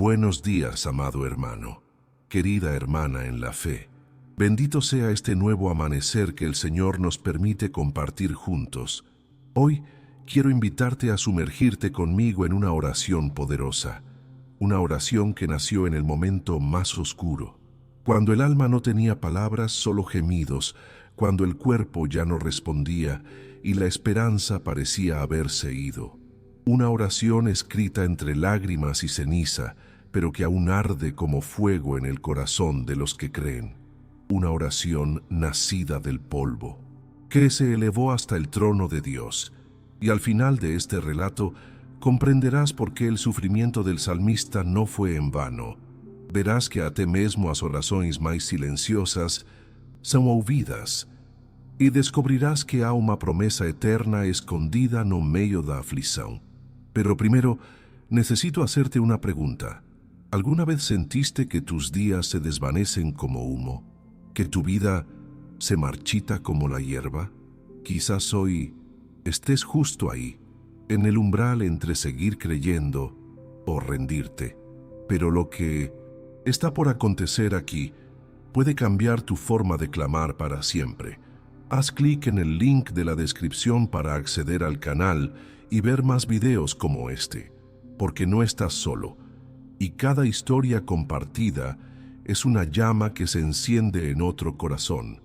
Buenos días, amado hermano, querida hermana en la fe. Bendito sea este nuevo amanecer que el Señor nos permite compartir juntos. Hoy quiero invitarte a sumergirte conmigo en una oración poderosa, una oración que nació en el momento más oscuro, cuando el alma no tenía palabras, solo gemidos, cuando el cuerpo ya no respondía y la esperanza parecía haberse ido. Una oración escrita entre lágrimas y ceniza, pero que aún arde como fuego en el corazón de los que creen. Una oración nacida del polvo, que se elevó hasta el trono de Dios. Y al final de este relato, comprenderás por qué el sufrimiento del salmista no fue en vano. Verás que até mesmo as orações mais silenciosas são ouvidas, e descobrirás que há uma promessa eterna escondida no meio da aflição. Pero primero, necesito hacerte una pregunta. ¿Alguna vez sentiste que tus días se desvanecen como humo? ¿Que tu vida se marchita como la hierba? Quizás hoy estés justo ahí, en el umbral entre seguir creyendo o rendirte. Pero lo que está por acontecer aquí puede cambiar tu forma de clamar para siempre. Haz clic en el link de la descripción para acceder al canal y ver más videos como este, porque no estás solo, y cada historia compartida es una llama que se enciende en otro corazón.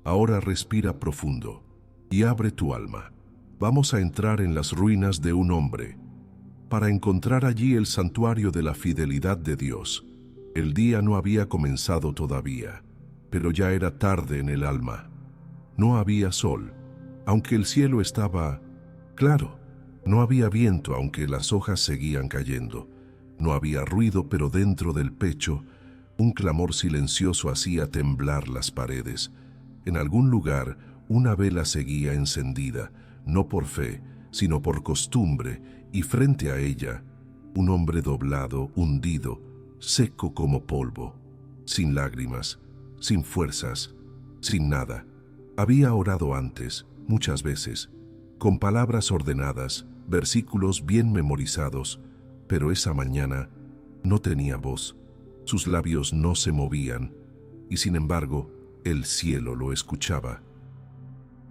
Ahora respira profundo y abre tu alma. Vamos a entrar en las ruinas de un hombre, para encontrar allí el santuario de la fidelidad de Dios. El día no había comenzado todavía, pero ya era tarde en el alma. No había sol, aunque el cielo estaba claro. No había viento, aunque las hojas seguían cayendo. No había ruido, pero dentro del pecho, un clamor silencioso hacía temblar las paredes. En algún lugar, una vela seguía encendida, no por fe, sino por costumbre, y frente a ella, un hombre doblado, hundido, seco como polvo, sin lágrimas, sin fuerzas, sin nada. Había orado antes, muchas veces, con palabras ordenadas, versículos bien memorizados, pero esa mañana no tenía voz, sus labios no se movían, y sin embargo, el cielo lo escuchaba.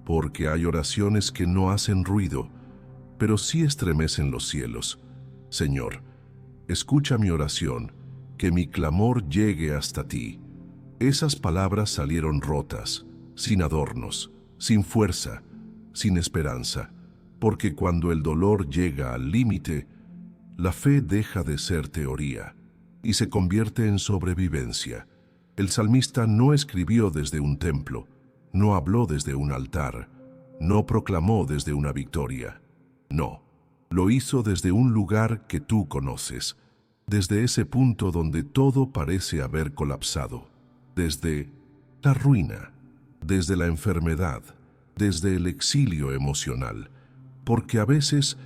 Porque hay oraciones que no hacen ruido, pero sí estremecen los cielos. Señor, escucha mi oración, que mi clamor llegue hasta ti. Esas palabras salieron rotas, sin adornos, sin fuerza, sin esperanza, porque cuando el dolor llega al límite, la fe deja de ser teoría y se convierte en sobrevivencia. El salmista no escribió desde un templo, no habló desde un altar, no proclamó desde una victoria. No, lo hizo desde un lugar que tú conoces, desde ese punto donde todo parece haber colapsado, desde la ruina, desde la enfermedad, desde el exilio emocional. Porque a veces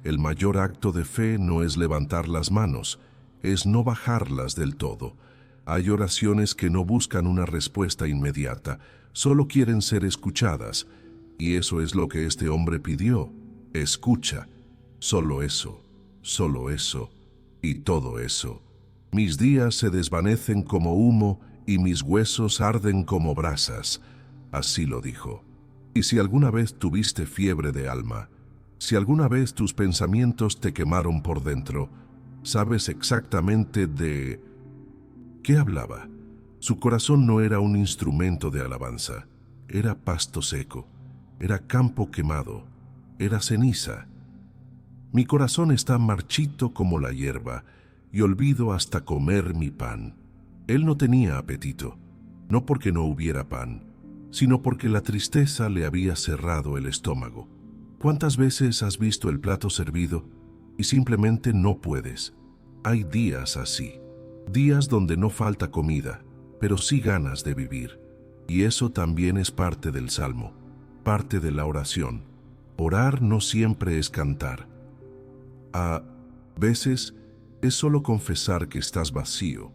el mayor acto de fe no es levantar las manos, es no bajarlas del todo. Hay oraciones que no buscan una respuesta inmediata, solo quieren ser escuchadas, y eso es lo que este hombre pidió. Escucha, solo eso, y todo eso. Mis días se desvanecen como humo y mis huesos arden como brasas. Así lo dijo. Y si alguna vez tuviste fiebre de alma, si alguna vez tus pensamientos te quemaron por dentro, sabes exactamente de qué hablaba. Su corazón no era un instrumento de alabanza, era pasto seco, era campo quemado, era ceniza. Mi corazón está marchito como la hierba, y olvido hasta comer mi pan. Él no tenía apetito, no porque no hubiera pan, sino porque la tristeza le había cerrado el estómago. ¿Cuántas veces has visto el plato servido y simplemente no puedes? Hay días así, días donde no falta comida, pero sí ganas de vivir. Y eso también es parte del salmo, parte de la oración. Orar no siempre es cantar. A veces es solo confesar que estás vacío,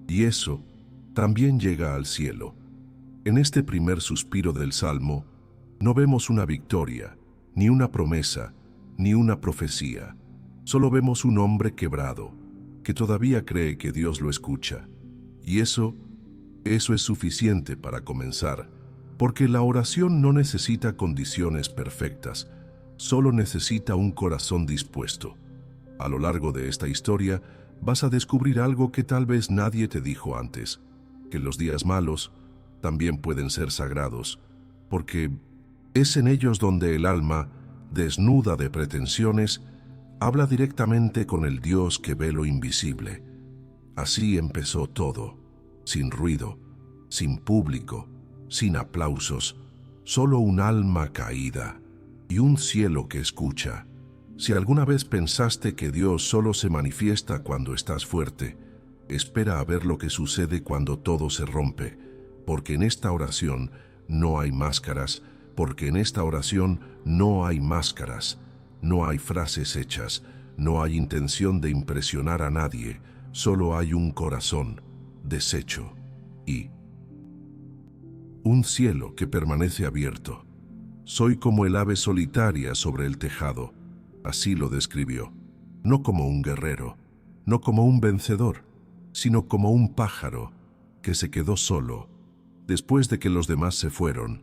y eso también llega al cielo. En este primer suspiro del salmo, no vemos una victoria, ni una promesa, ni una profecía. Solo vemos un hombre quebrado, que todavía cree que Dios lo escucha. Y eso es suficiente para comenzar, porque la oración no necesita condiciones perfectas, solo necesita un corazón dispuesto. A lo largo de esta historia vas a descubrir algo que tal vez nadie te dijo antes, que los días malos también pueden ser sagrados, porque es en ellos donde el alma, desnuda de pretensiones, habla directamente con el Dios que ve lo invisible. Así empezó todo, sin ruido, sin público, sin aplausos, solo un alma caída y un cielo que escucha. Si alguna vez pensaste que Dios solo se manifiesta cuando estás fuerte, espera a ver lo que sucede cuando todo se rompe, porque en esta oración no hay máscaras, porque en esta oración no hay máscaras, no hay frases hechas, no hay intención de impresionar a nadie, solo hay un corazón deshecho y un cielo que permanece abierto. Soy como el ave solitaria sobre el tejado, así lo describió, no como un guerrero, no como un vencedor, sino como un pájaro que se quedó solo, después de que los demás se fueron,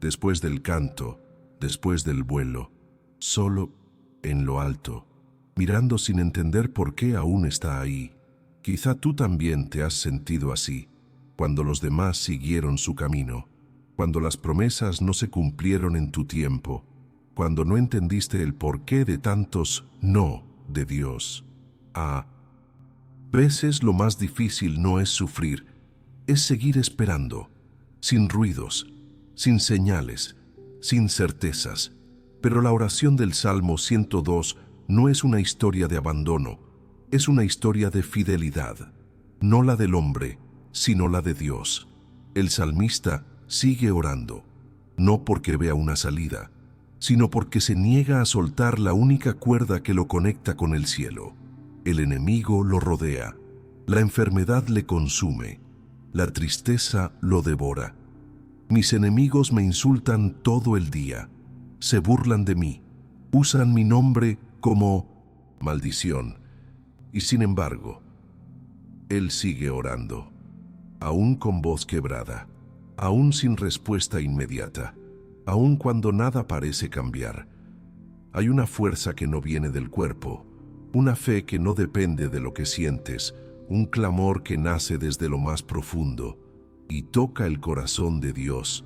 después del canto, después del vuelo, solo en lo alto, mirando sin entender por qué aún está ahí. Quizá tú también te has sentido así, cuando los demás siguieron su camino, cuando las promesas no se cumplieron en tu tiempo, cuando no entendiste el porqué de tantos no de Dios. A veces lo más difícil no es sufrir, es seguir esperando, sin ruidos, sin señales, sin certezas. Pero la oración del Salmo 102 no es una historia de abandono, es una historia de fidelidad, no la del hombre, sino la de Dios. El salmista sigue orando, no porque vea una salida, sino porque se niega a soltar la única cuerda que lo conecta con el cielo. El enemigo lo rodea, la enfermedad le consume, la tristeza lo devora. Mis enemigos me insultan todo el día, se burlan de mí, usan mi nombre como maldición. Y sin embargo, él sigue orando, aún con voz quebrada, aún sin respuesta inmediata, aún cuando nada parece cambiar. Hay una fuerza que no viene del cuerpo, una fe que no depende de lo que sientes, un clamor que nace desde lo más profundo y toca el corazón de Dios.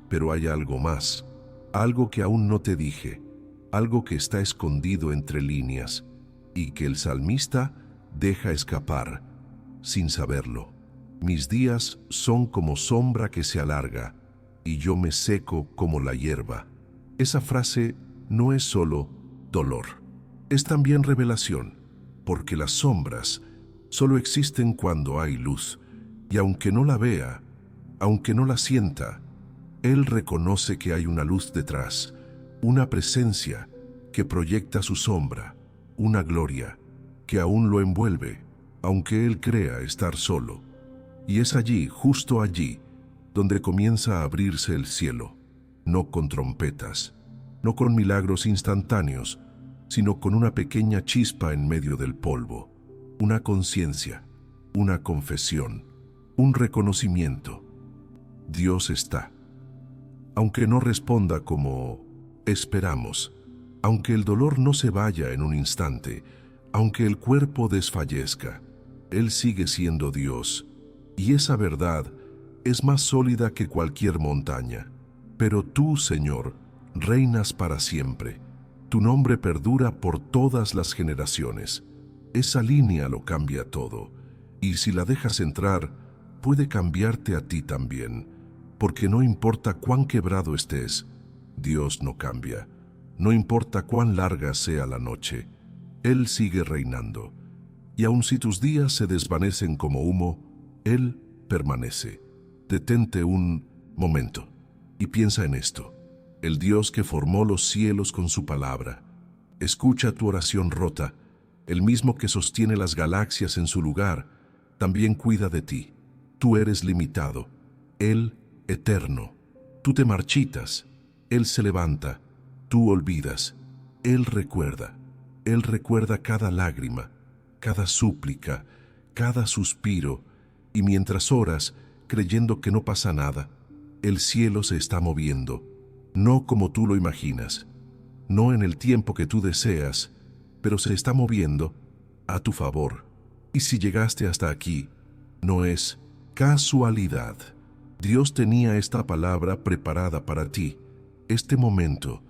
Pero hay algo más, algo que aún no te dije, algo que está escondido entre líneas y que el salmista deja escapar sin saberlo. Mis días son como sombra que se alarga y yo me seco como la hierba. Esa frase no es solo dolor, es también revelación, porque las sombras solo existen cuando hay luz, y aunque no la vea, aunque no la sienta, él reconoce que hay una luz detrás, una presencia que proyecta su sombra, una gloria que aún lo envuelve, aunque él crea estar solo. Y es allí, justo allí, donde comienza a abrirse el cielo, no con trompetas, no con milagros instantáneos, sino con una pequeña chispa en medio del polvo, una conciencia, una confesión, un reconocimiento. Dios está. Aunque no responda como esperamos, aunque el dolor no se vaya en un instante, aunque el cuerpo desfallezca, Él sigue siendo Dios, y esa verdad es más sólida que cualquier montaña. Pero tú, Señor, reinas para siempre. Tu nombre perdura por todas las generaciones. Esa línea lo cambia todo, y si la dejas entrar, puede cambiarte a ti también, porque no importa cuán quebrado estés, Dios no cambia. No importa cuán larga sea la noche, Él sigue reinando. Y aun si tus días se desvanecen como humo, Él permanece. Detente un momento y piensa en esto. El Dios que formó los cielos con su palabra, escucha tu oración rota. El mismo que sostiene las galaxias en su lugar, también cuida de ti. Tú eres limitado, Él eterno. Tú te marchitas, Él se levanta. Tú olvidas, Él recuerda. Él recuerda cada lágrima, cada súplica, cada suspiro, y mientras oras, creyendo que no pasa nada, el cielo se está moviendo, no como tú lo imaginas, no en el tiempo que tú deseas, pero se está moviendo a tu favor. Y si llegaste hasta aquí, no es casualidad. Dios tenía esta palabra preparada para ti, este momento,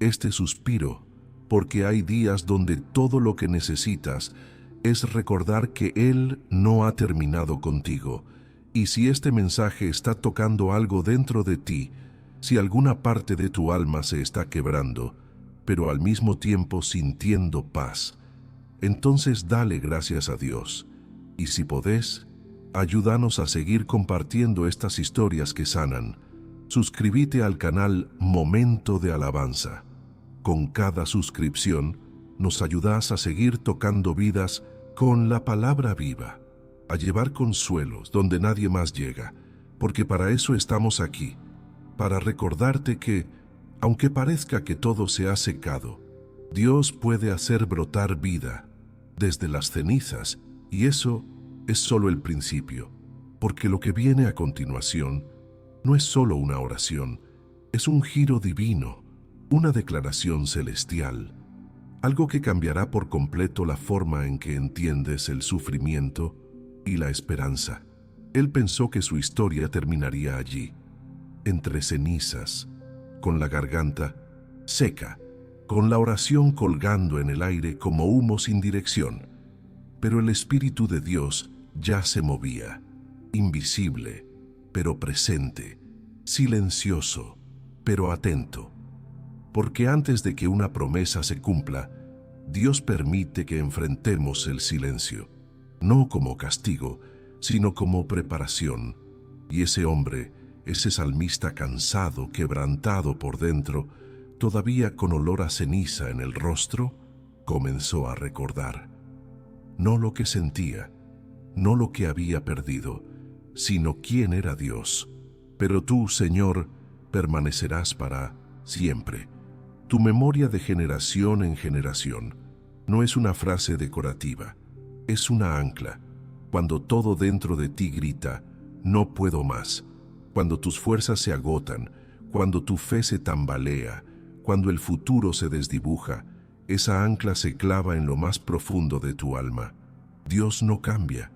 este suspiro, porque hay días donde todo lo que necesitas es recordar que Él no ha terminado contigo. Y si este mensaje está tocando algo dentro de ti, si alguna parte de tu alma se está quebrando, pero al mismo tiempo sintiendo paz, entonces dale gracias a Dios. Y si podés, ayúdanos a seguir compartiendo estas historias que sanan. Suscríbete al canal Momento de Alabanza. Con cada suscripción, nos ayudas a seguir tocando vidas con la palabra viva, a llevar consuelos donde nadie más llega, porque para eso estamos aquí, para recordarte que, aunque parezca que todo se ha secado, Dios puede hacer brotar vida desde las cenizas, y eso es solo el principio, porque lo que viene a continuación no es solo una oración, es un giro divino, una declaración celestial, algo que cambiará por completo la forma en que entiendes el sufrimiento y la esperanza. Él pensó que su historia terminaría allí, entre cenizas, con la garganta seca, con la oración colgando en el aire como humo sin dirección. Pero el Espíritu de Dios ya se movía, invisible, pero presente, silencioso, pero atento. Porque antes de que una promesa se cumpla, Dios permite que enfrentemos el silencio, no como castigo, sino como preparación. Y ese hombre, ese salmista cansado, quebrantado por dentro, todavía con olor a ceniza en el rostro, comenzó a recordar. No lo que sentía, no lo que había perdido, sino quién era Dios. Pero tú, Señor, permanecerás para siempre. Tu memoria de generación en generación no es una frase decorativa, es una ancla. Cuando todo dentro de ti grita, no puedo más, cuando tus fuerzas se agotan, cuando tu fe se tambalea, cuando el futuro se desdibuja, esa ancla se clava en lo más profundo de tu alma. Dios no cambia,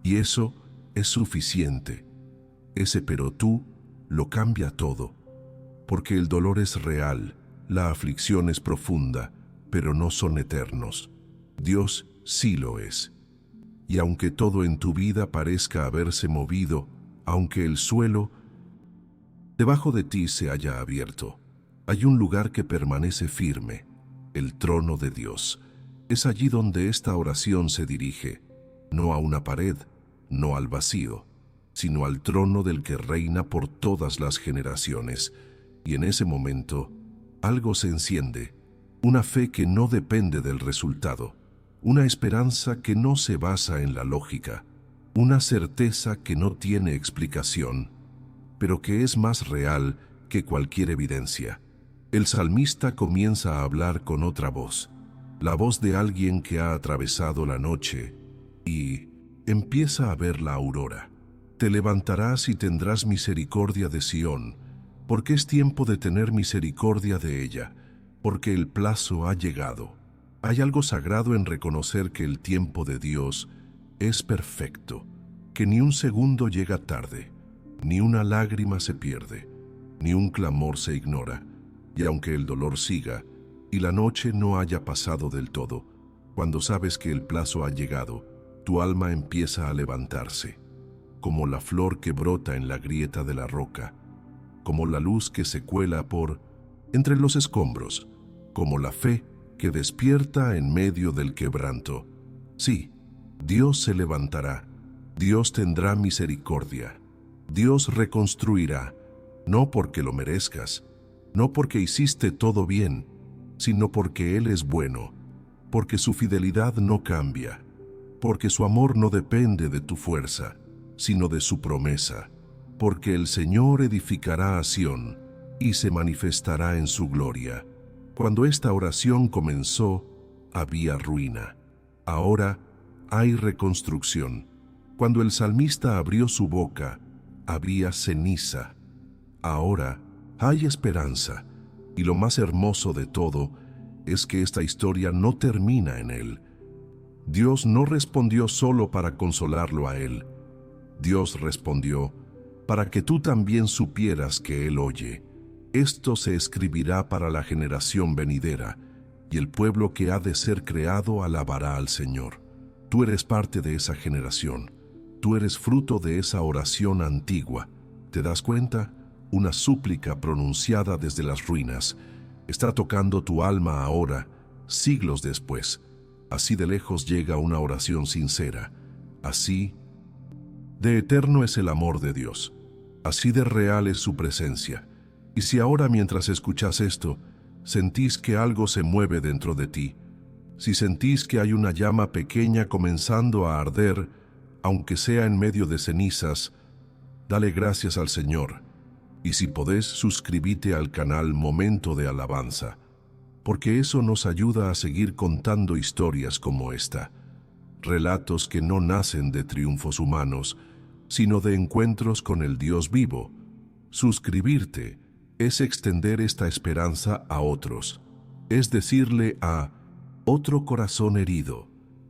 y eso es suficiente. Ese pero tú lo cambia todo, porque el dolor es real, la aflicción es profunda, pero no son eternos. Dios sí lo es. Y aunque todo en tu vida parezca haberse movido, aunque el suelo debajo de ti se haya abierto, hay un lugar que permanece firme, el trono de Dios. Es allí donde esta oración se dirige, no a una pared, no al vacío, sino al trono del que reina por todas las generaciones. Y en ese momento, algo se enciende, una fe que no depende del resultado, una esperanza que no se basa en la lógica, una certeza que no tiene explicación, pero que es más real que cualquier evidencia. El salmista comienza a hablar con otra voz, la voz de alguien que ha atravesado la noche y empieza a ver la aurora. Te levantarás y tendrás misericordia de Sión, porque es tiempo de tener misericordia de ella, porque el plazo ha llegado. Hay algo sagrado en reconocer que el tiempo de Dios es perfecto, que ni un segundo llega tarde, ni una lágrima se pierde, ni un clamor se ignora. Y aunque el dolor siga y la noche no haya pasado del todo, cuando sabes que el plazo ha llegado, tu alma empieza a levantarse, como la flor que brota en la grieta de la roca, como la luz que se cuela por entre los escombros, como la fe que despierta en medio del quebranto. Sí, Dios se levantará, Dios tendrá misericordia, Dios reconstruirá, no porque lo merezcas, no porque hiciste todo bien, sino porque Él es bueno, porque su fidelidad no cambia, porque su amor no depende de tu fuerza, sino de su promesa, porque el Señor edificará a Sión y se manifestará en su gloria. Cuando esta oración comenzó, había ruina. Ahora hay reconstrucción. Cuando el salmista abrió su boca, había ceniza. Ahora hay esperanza, y lo más hermoso de todo es que esta historia no termina en él. Dios no respondió solo para consolarlo a él. Dios respondió para que tú también supieras que Él oye. Esto se escribirá para la generación venidera, y el pueblo que ha de ser creado alabará al Señor. Tú eres parte de esa generación. Tú eres fruto de esa oración antigua. ¿Te das cuenta? Una súplica pronunciada desde las ruinas está tocando tu alma ahora, siglos después. Así de lejos llega una oración sincera. Así de eterno es el amor de Dios. Así de real es su presencia. Y si ahora mientras escuchas esto, sentís que algo se mueve dentro de ti, si sentís que hay una llama pequeña comenzando a arder, aunque sea en medio de cenizas, dale gracias al Señor. Y si podés, suscríbete al canal Momento de Alabanza, porque eso nos ayuda a seguir contando historias como esta. Relatos que no nacen de triunfos humanos, sino de encuentros con el Dios vivo. Suscribirte es extender esta esperanza a otros, es decirle a otro corazón herido: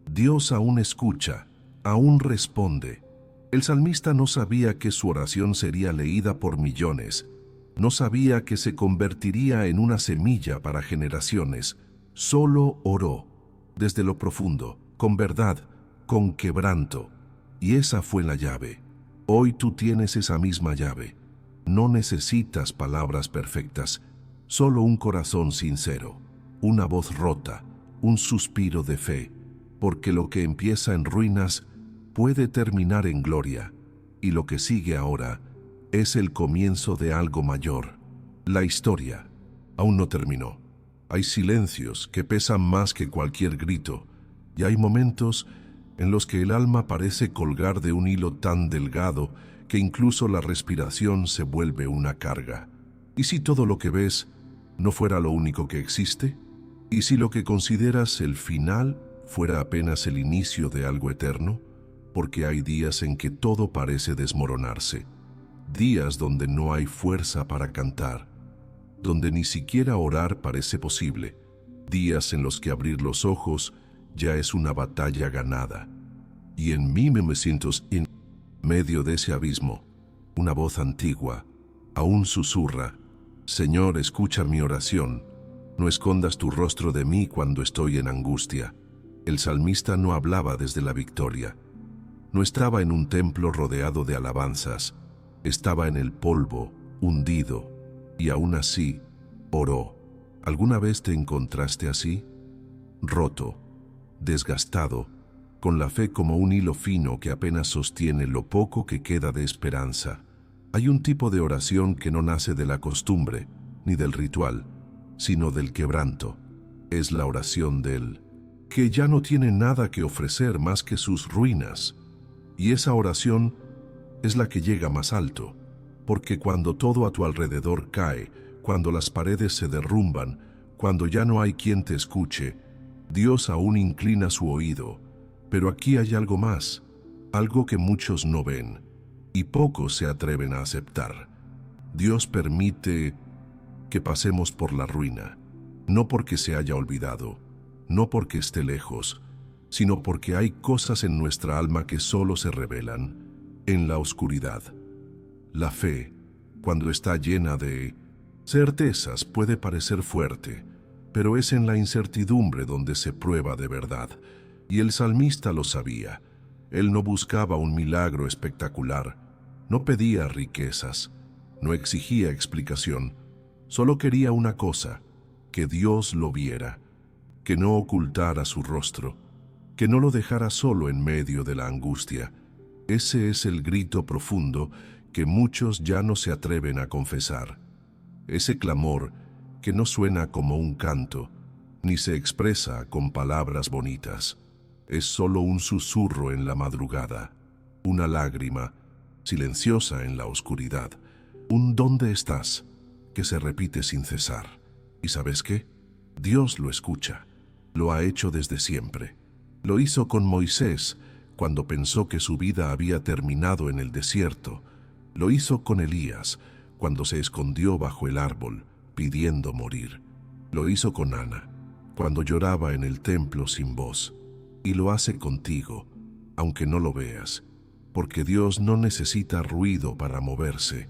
Dios aún escucha, aún responde. El salmista no sabía que su oración sería leída por millones, no sabía que se convertiría en una semilla para generaciones. Solo oró, desde lo profundo, con verdad, con quebranto. Y esa fue la llave. Hoy tú tienes esa misma llave. No necesitas palabras perfectas, solo un corazón sincero, una voz rota, un suspiro de fe, porque lo que empieza en ruinas puede terminar en gloria, y lo que sigue ahora es el comienzo de algo mayor. La historia aún no terminó. Hay silencios que pesan más que cualquier grito, y hay momentos en los que el alma parece colgar de un hilo tan delgado que incluso la respiración se vuelve una carga. ¿Y si todo lo que ves no fuera lo único que existe? ¿Y si lo que consideras el final fuera apenas el inicio de algo eterno? Porque hay días en que todo parece desmoronarse, días donde no hay fuerza para cantar, donde ni siquiera orar parece posible, días en los que abrir los ojos ya es una batalla ganada. Y en mí me siento en medio de ese abismo. Una voz antigua aún susurra: Señor, escucha mi oración. No escondas tu rostro de mí cuando estoy en angustia. El salmista no hablaba desde la victoria. No estaba en un templo rodeado de alabanzas. Estaba en el polvo, hundido, y aún así oró. ¿Alguna vez te encontraste así? Roto, desgastado, con la fe como un hilo fino que apenas sostiene lo poco que queda de esperanza. Hay un tipo de oración que no nace de la costumbre, ni del ritual, sino del quebranto. Es la oración del que ya no tiene nada que ofrecer más que sus ruinas. Y esa oración es la que llega más alto, porque cuando todo a tu alrededor cae, cuando las paredes se derrumban, cuando ya no hay quien te escuche, Dios aún inclina su oído. Pero aquí hay algo más, algo que muchos no ven y pocos se atreven a aceptar. Dios permite que pasemos por la ruina, no porque se haya olvidado, no porque esté lejos, sino porque hay cosas en nuestra alma que solo se revelan en la oscuridad. La fe, cuando está llena de certezas, puede parecer fuerte, pero es en la incertidumbre donde se prueba de verdad. Y el salmista lo sabía. Él no buscaba un milagro espectacular, no pedía riquezas, no exigía explicación, solo quería una cosa: que Dios lo viera, que no ocultara su rostro, que no lo dejara solo en medio de la angustia. Ese es el grito profundo que muchos ya no se atreven a confesar. Ese clamor que no suena como un canto, ni se expresa con palabras bonitas. Es solo un susurro en la madrugada, una lágrima silenciosa en la oscuridad, un ¿dónde estás?, que se repite sin cesar. ¿Y sabes qué? Dios lo escucha. Lo ha hecho desde siempre. Lo hizo con Moisés cuando pensó que su vida había terminado en el desierto. Lo hizo con Elías cuando se escondió bajo el árbol pidiendo morir. Lo hizo con Ana cuando lloraba en el templo sin voz. Y lo hace contigo, aunque no lo veas, porque Dios no necesita ruido para moverse,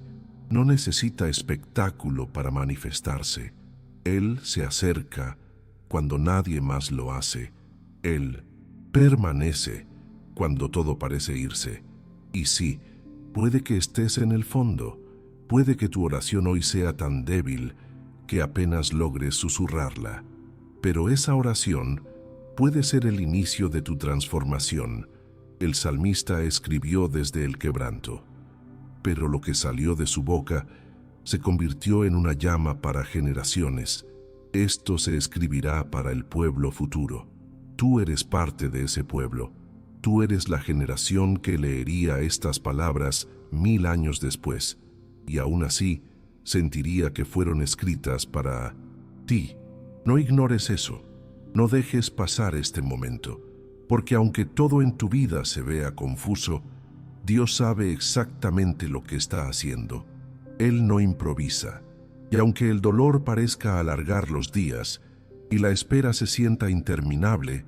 no necesita espectáculo para manifestarse. Él se acerca cuando nadie más lo hace. Él permanece cuando todo parece irse. Y sí, puede que estés en el fondo, puede que tu oración hoy sea tan débil que apenas logres susurrarla, pero esa oración puede ser el inicio de tu transformación. El salmista escribió desde el quebranto, pero lo que salió de su boca se convirtió en una llama para generaciones. Esto se escribirá para el pueblo futuro. Tú eres parte de ese pueblo. Tú eres la generación que leería estas palabras 1000 años después, y aún así sentiría que fueron escritas para ti. No ignores eso. No dejes pasar este momento, porque aunque todo en tu vida se vea confuso, Dios sabe exactamente lo que está haciendo. Él no improvisa, y aunque el dolor parezca alargar los días y la espera se sienta interminable,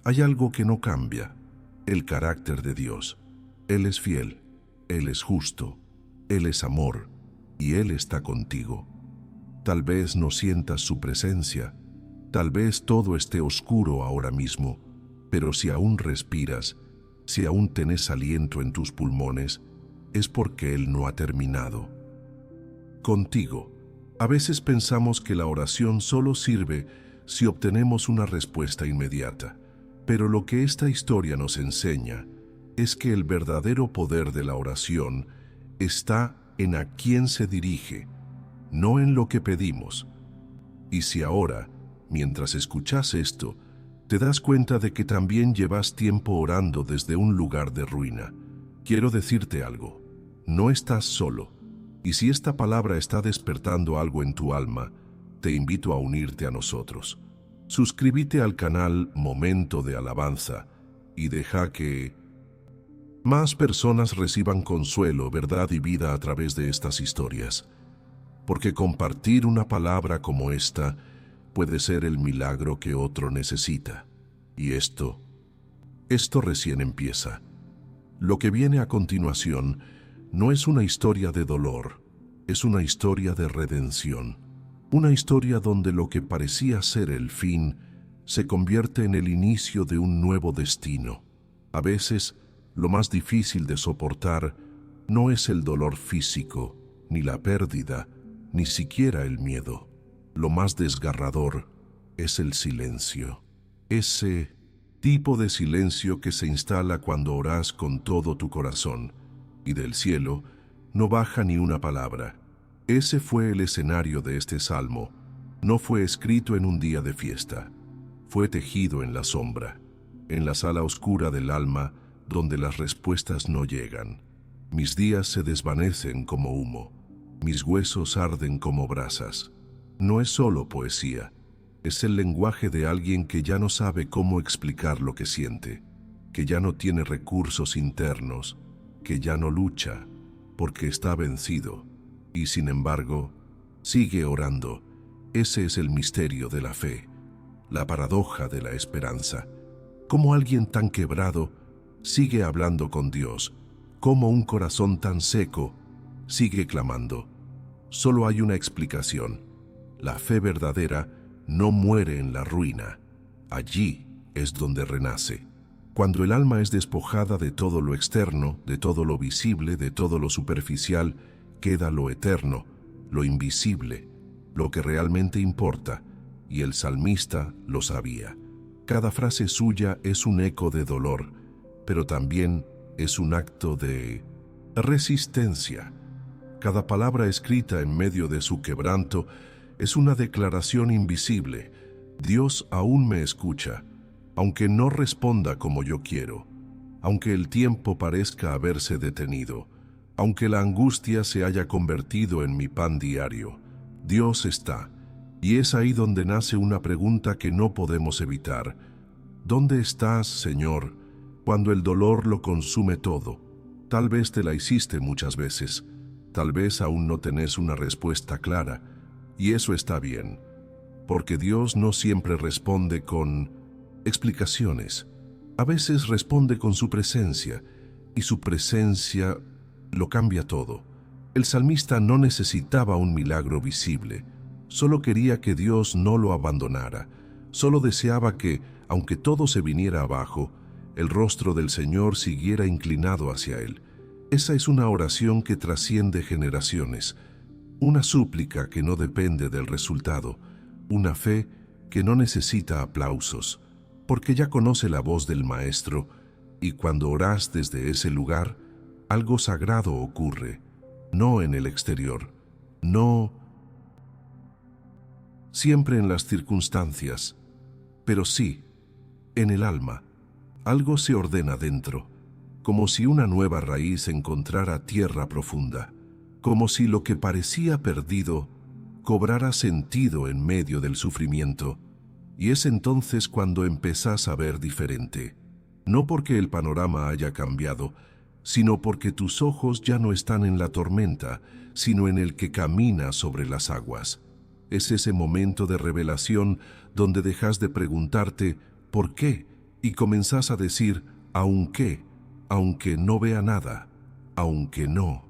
hay algo que no cambia: el carácter de Dios. Él es fiel, Él es justo, Él es amor, y Él está contigo. Tal vez no sientas su presencia, tal vez todo esté oscuro ahora mismo, pero si aún respiras, si aún tenés aliento en tus pulmones, es porque Él no ha terminado contigo. A veces pensamos que la oración solo sirve si obtenemos una respuesta inmediata, pero lo que esta historia nos enseña es que el verdadero poder de la oración está en a quién se dirige, no en lo que pedimos. Y si ahora, mientras escuchas esto, te das cuenta de que también llevas tiempo orando desde un lugar de ruina, quiero decirte algo: no estás solo. Y si esta palabra está despertando algo en tu alma, te invito a unirte a nosotros. Suscríbete al canal Momento de Alabanza y deja que más personas reciban consuelo, verdad y vida a través de estas historias. Porque compartir una palabra como esta puede ser el milagro que otro necesita. Y esto recién empieza. Lo que viene a continuación no es una historia de dolor, es una historia de redención. Una historia donde lo que parecía ser el fin se convierte en el inicio de un nuevo destino. A veces, lo más difícil de soportar no es el dolor físico, ni la pérdida, ni siquiera el miedo. Lo más desgarrador es el silencio. Ese tipo de silencio que se instala cuando oras con todo tu corazón, y del cielo no baja ni una palabra. Ese fue el escenario de este salmo. No fue escrito en un día de fiesta. Fue tejido en la sombra, en la sala oscura del alma, donde las respuestas no llegan. Mis días se desvanecen como humo. Mis huesos arden como brasas. No es solo poesía. Es el lenguaje de alguien que ya no sabe cómo explicar lo que siente, que ya no tiene recursos internos, que ya no lucha, porque está vencido. Y sin embargo, sigue orando. Ese es el misterio de la fe, la paradoja de la esperanza. Cómo alguien tan quebrado sigue hablando con Dios, cómo un corazón tan seco sigue clamando. Solo hay una explicación: la fe verdadera no muere en la ruina. Allí es donde renace. Cuando el alma es despojada de todo lo externo, de todo lo visible, de todo lo superficial, queda lo eterno, lo invisible, lo que realmente importa, y el salmista lo sabía. Cada frase suya es un eco de dolor, pero también es un acto de resistencia. Cada palabra escrita en medio de su quebranto es una declaración invisible: Dios aún me escucha, aunque no responda como yo quiero, aunque el tiempo parezca haberse detenido, aunque la angustia se haya convertido en mi pan diario. Dios está, y es ahí donde nace una pregunta que no podemos evitar: ¿Dónde estás, Señor, cuando el dolor lo consume todo? Tal vez te la hiciste muchas veces, tal vez aún no tenés una respuesta clara, y eso está bien, porque Dios no siempre responde con explicaciones. A veces responde con su presencia, y su presencia lo cambia todo. El salmista no necesitaba un milagro visible, solo quería que Dios no lo abandonara, solo deseaba que, aunque todo se viniera abajo, el rostro del Señor siguiera inclinado hacia él. Esa es una oración que trasciende generaciones, una súplica que no depende del resultado, una fe que no necesita aplausos, porque ya conoce la voz del Maestro, y cuando orás desde ese lugar, algo sagrado ocurre, no en el exterior, no siempre en las circunstancias, pero sí en el alma. Algo se ordena dentro, como si una nueva raíz encontrara tierra profunda, como si lo que parecía perdido cobrara sentido en medio del sufrimiento, y es entonces cuando empezás a ver diferente, no porque el panorama haya cambiado, sino porque tus ojos ya no están en la tormenta, sino en el que camina sobre las aguas. Es ese momento de revelación donde dejas de preguntarte ¿por qué? Y comenzás a decir aunque no vea nada, aunque no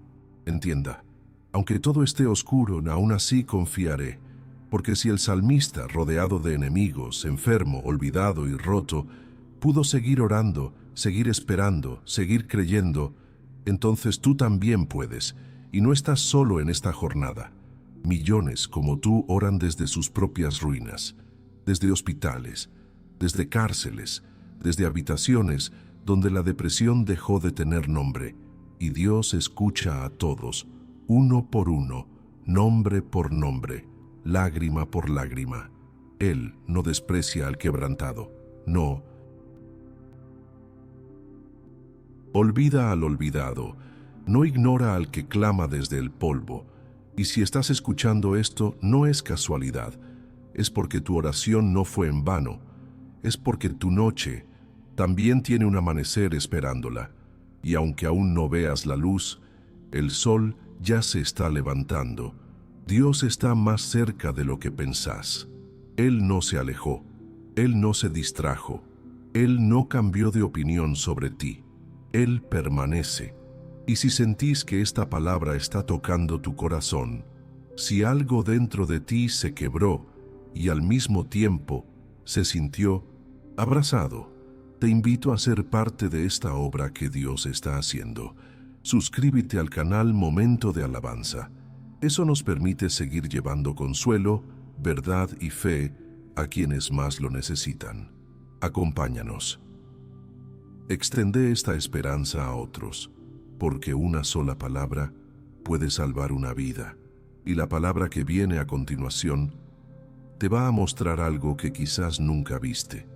entienda. Aunque todo esté oscuro, aún así confiaré, porque si el salmista, rodeado de enemigos, enfermo, olvidado y roto, pudo seguir orando, seguir esperando, seguir creyendo, entonces tú también puedes, y no estás solo en esta jornada. Millones como tú oran desde sus propias ruinas, desde hospitales, desde cárceles, desde habitaciones donde la depresión dejó de tener nombre, y Dios escucha a todos, uno por uno, nombre por nombre, lágrima por lágrima. Él no desprecia al quebrantado, no olvida al olvidado, no ignora al que clama desde el polvo. Y si estás escuchando esto, no es casualidad, es porque tu oración no fue en vano, es porque tu noche también tiene un amanecer esperándola, y aunque aún no veas la luz, el sol ya se está levantando. Dios está más cerca de lo que pensás. Él no se alejó, Él no se distrajo, Él no cambió de opinión sobre ti. Él permanece. Y si sentís que esta palabra está tocando tu corazón, si algo dentro de ti se quebró y al mismo tiempo se sintió abrazado, te invito a ser parte de esta obra que Dios está haciendo. Suscríbete al canal Momento de Alabanza. Eso nos permite seguir llevando consuelo, verdad y fe a quienes más lo necesitan. Acompáñanos. Extende esta esperanza a otros, porque una sola palabra puede salvar una vida, y la palabra que viene a continuación te va a mostrar algo que quizás nunca viste.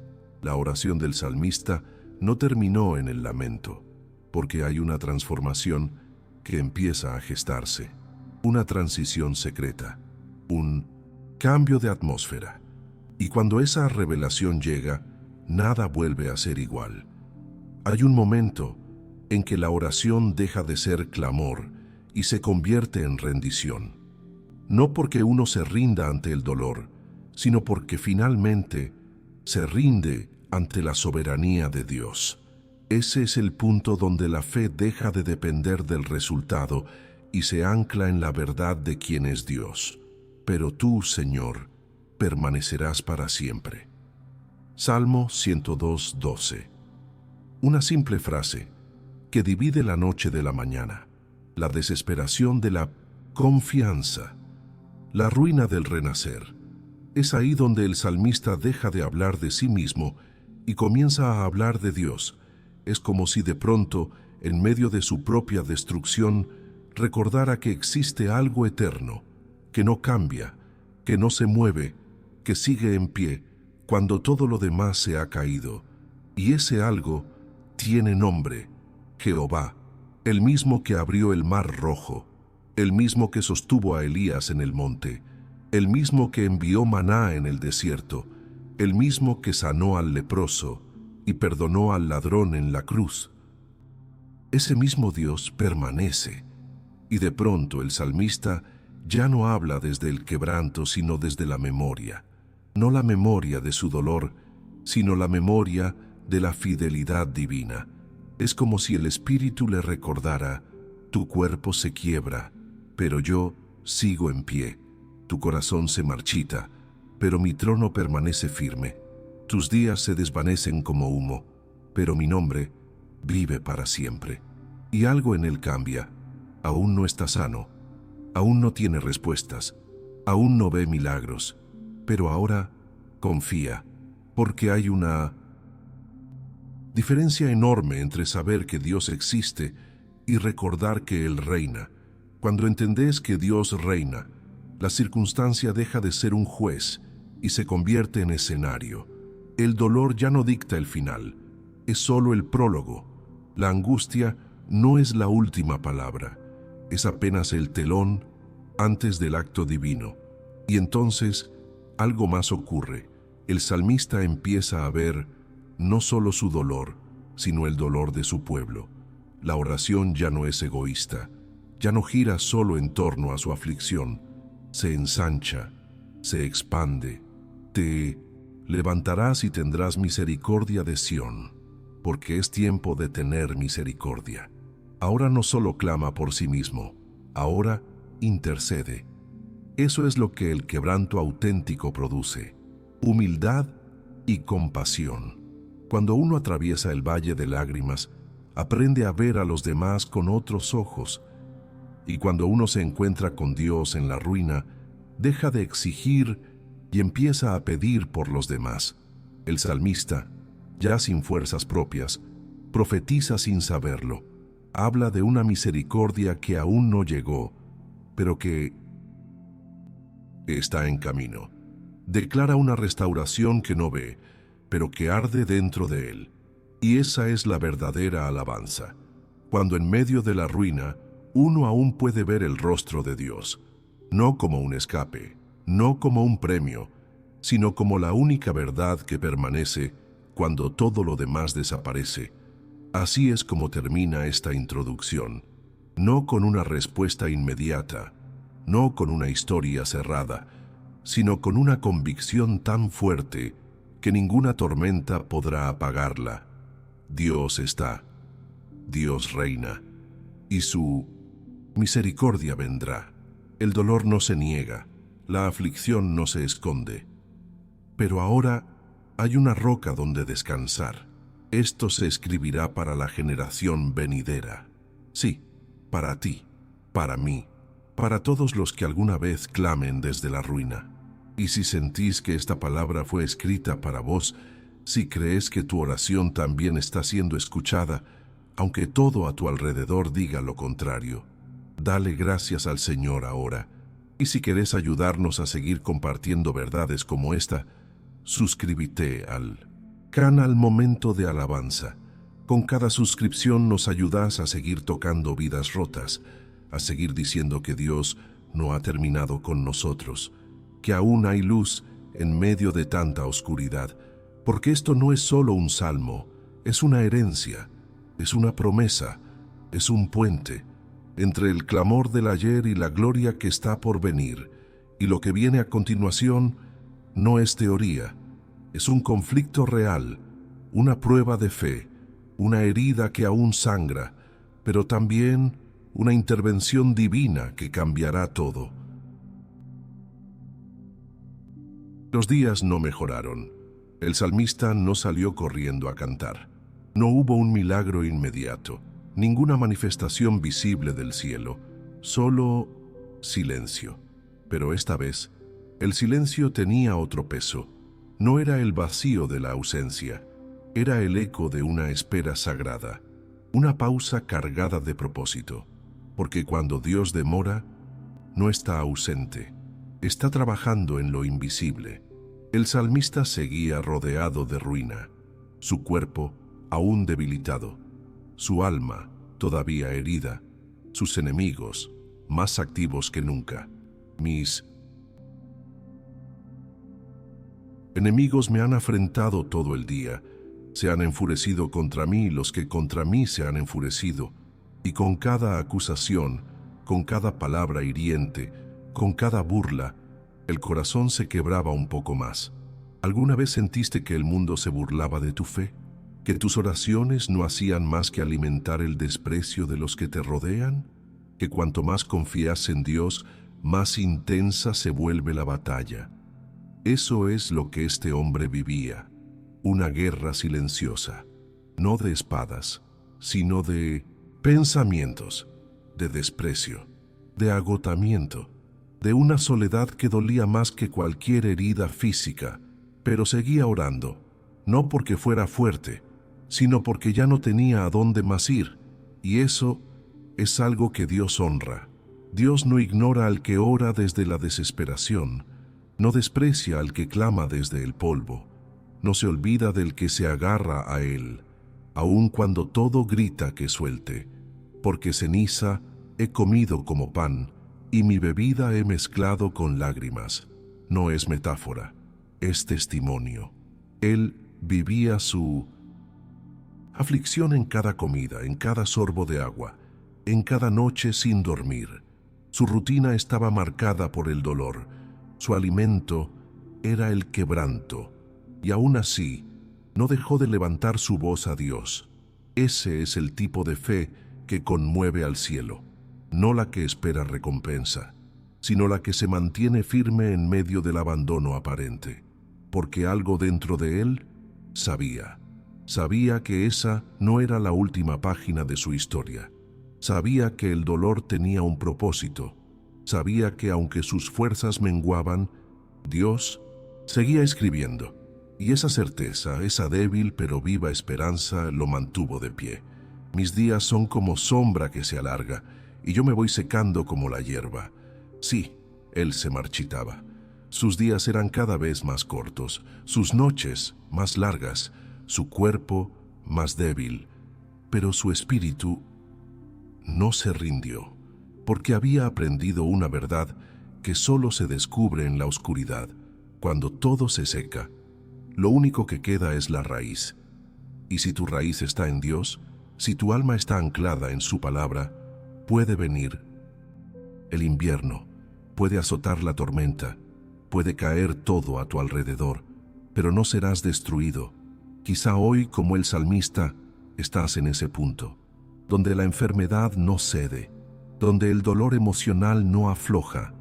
La oración del salmista no terminó en el lamento, porque hay una transformación que empieza a gestarse, una transición secreta, un cambio de atmósfera. Y cuando esa revelación llega, nada vuelve a ser igual. Hay un momento en que la oración deja de ser clamor y se convierte en rendición. No porque uno se rinda ante el dolor, sino porque finalmente se rinde ante la soberanía de Dios. Ese es el punto donde la fe deja de depender del resultado y se ancla en la verdad de quién es Dios. Pero tú, Señor, permanecerás para siempre. Salmo 102:12. Una simple frase que divide la noche de la mañana, la desesperación de la confianza, la ruina del renacer. Es ahí donde el salmista deja de hablar de sí mismo y comienza a hablar de Dios. Es como si de pronto, en medio de su propia destrucción, recordara que existe algo eterno, que no cambia, que no se mueve, que sigue en pie cuando todo lo demás se ha caído. Y ese algo tiene nombre: Jehová, el mismo que abrió el mar rojo, el mismo que sostuvo a Elías en el monte, el mismo que envió maná en el desierto, el mismo que sanó al leproso, y perdonó al ladrón en la cruz. Ese mismo Dios permanece, y de pronto el salmista ya no habla desde el quebranto, sino desde la memoria. No la memoria de su dolor, sino la memoria de la fidelidad divina. Es como si el Espíritu le recordara: tu cuerpo se quiebra, pero yo sigo en pie. Tu corazón se marchita, pero mi trono permanece firme. Tus días se desvanecen como humo, pero mi nombre vive para siempre. Y algo en él cambia. Aún no está sano, aún no tiene respuestas, aún no ve milagros, pero ahora confía, porque hay una diferencia enorme entre saber que Dios existe y recordar que Él reina. Cuando entendés que Dios reina, la circunstancia deja de ser un juez y se convierte en escenario. El dolor ya no dicta el final, es solo el prólogo. La angustia no es la última palabra, es apenas el telón antes del acto divino. Y entonces algo más ocurre. El salmista empieza a ver no solo su dolor, sino el dolor de su pueblo. La oración ya no es egoísta, ya no gira solo en torno a su aflicción, se ensancha, se expande. Te levantarás y tendrás misericordia de Sión, porque es tiempo de tener misericordia. Ahora no solo clama por sí mismo, ahora intercede. Eso es lo que el quebranto auténtico produce: humildad y compasión. Cuando uno atraviesa el valle de lágrimas, aprende a ver a los demás con otros ojos. Y cuando uno se encuentra con Dios en la ruina, deja de exigir y empieza a pedir por los demás. El salmista, ya sin fuerzas propias, profetiza sin saberlo. Habla de una misericordia que aún no llegó, pero que está en camino. Declara una restauración que no ve, pero que arde dentro de él. Y esa es la verdadera alabanza. Cuando en medio de la ruina, uno aún puede ver el rostro de Dios, no como un escape, no como un premio, sino como la única verdad que permanece cuando todo lo demás desaparece. Así es como termina esta introducción, no con una respuesta inmediata, no con una historia cerrada, sino con una convicción tan fuerte que ninguna tormenta podrá apagarla. Dios está, Dios reina, y su misericordia vendrá. El dolor no se niega, la aflicción no se esconde. Pero ahora hay una roca donde descansar. Esto se escribirá para la generación venidera. Sí, para ti, para mí, para todos los que alguna vez clamen desde la ruina. Y si sentís que esta palabra fue escrita para vos, si crees que tu oración también está siendo escuchada, aunque todo a tu alrededor diga lo contrario, dale gracias al Señor ahora. Y si querés ayudarnos a seguir compartiendo verdades como esta, suscríbete al canal Momento de Alabanza. Con cada suscripción nos ayudas a seguir tocando vidas rotas, a seguir diciendo que Dios no ha terminado con nosotros, que aún hay luz en medio de tanta oscuridad, porque esto no es solo un salmo, es una herencia, es una promesa, es un puente entre el clamor del ayer y la gloria que está por venir. Y lo que viene a continuación no es teoría, es un conflicto real, una prueba de fe, una herida que aún sangra, pero también una intervención divina que cambiará todo. Los días no mejoraron. El salmista no salió corriendo a cantar. No hubo un milagro inmediato, ninguna manifestación visible del cielo, solo silencio. Pero esta vez, el silencio tenía otro peso. No era el vacío de la ausencia, era el eco de una espera sagrada, una pausa cargada de propósito, porque cuando Dios demora, no está ausente, está trabajando en lo invisible. El salmista seguía rodeado de ruina, su cuerpo aún debilitado, su alma todavía herida, sus enemigos más activos que nunca. Mis enemigos me han afrentado todo el día, Se han enfurecido contra mí los que contra mí se han enfurecido, y con cada acusación, con cada palabra hiriente, con cada burla, el corazón se quebraba un poco más. ¿Alguna vez sentiste que el mundo se burlaba de tu fe? ¿Que tus oraciones no hacían más que alimentar el desprecio de los que te rodean? ¿Que cuanto más confías en Dios, más intensa se vuelve la batalla? Eso es lo que este hombre vivía. Una guerra silenciosa, no de espadas, sino de pensamientos, de desprecio, de agotamiento, de una soledad que dolía más que cualquier herida física, pero seguía orando, no porque fuera fuerte, sino porque ya no tenía a dónde más ir, y eso es algo que Dios honra. Dios no ignora al que ora desde la desesperación, no desprecia al que clama desde el polvo, no se olvida del que se agarra a Él, aun cuando todo grita que suelte, porque ceniza he comido como pan, y mi bebida he mezclado con lágrimas. No es metáfora, es testimonio. Él vivía su aflicción en cada comida, en cada sorbo de agua, en cada noche sin dormir. Su rutina estaba marcada por el dolor, su alimento era el quebranto, y aún así no dejó de levantar su voz a Dios. Ese es el tipo de fe que conmueve al cielo, no la que espera recompensa, sino la que se mantiene firme en medio del abandono aparente, porque algo dentro de él sabía que esa no era la última página de su historia. Sabía que el dolor tenía un propósito. Sabía que aunque sus fuerzas menguaban, Dios seguía escribiendo. Y esa certeza, esa débil pero viva esperanza, lo mantuvo de pie. Mis días son como sombra que se alarga, y yo me voy secando como la hierba. Sí, él se marchitaba. Sus días eran cada vez más cortos, sus noches más largas, su cuerpo más débil, pero su espíritu no se rindió, porque había aprendido una verdad que solo se descubre en la oscuridad. Cuando todo se seca, lo único que queda es la raíz. Y si tu raíz está en Dios, si tu alma está anclada en su palabra, puede venir el invierno, puede azotar la tormenta, puede caer todo a tu alrededor, pero no serás destruido. Quizá hoy, como el salmista, estás en ese punto, donde la enfermedad no cede, donde el dolor emocional no afloja,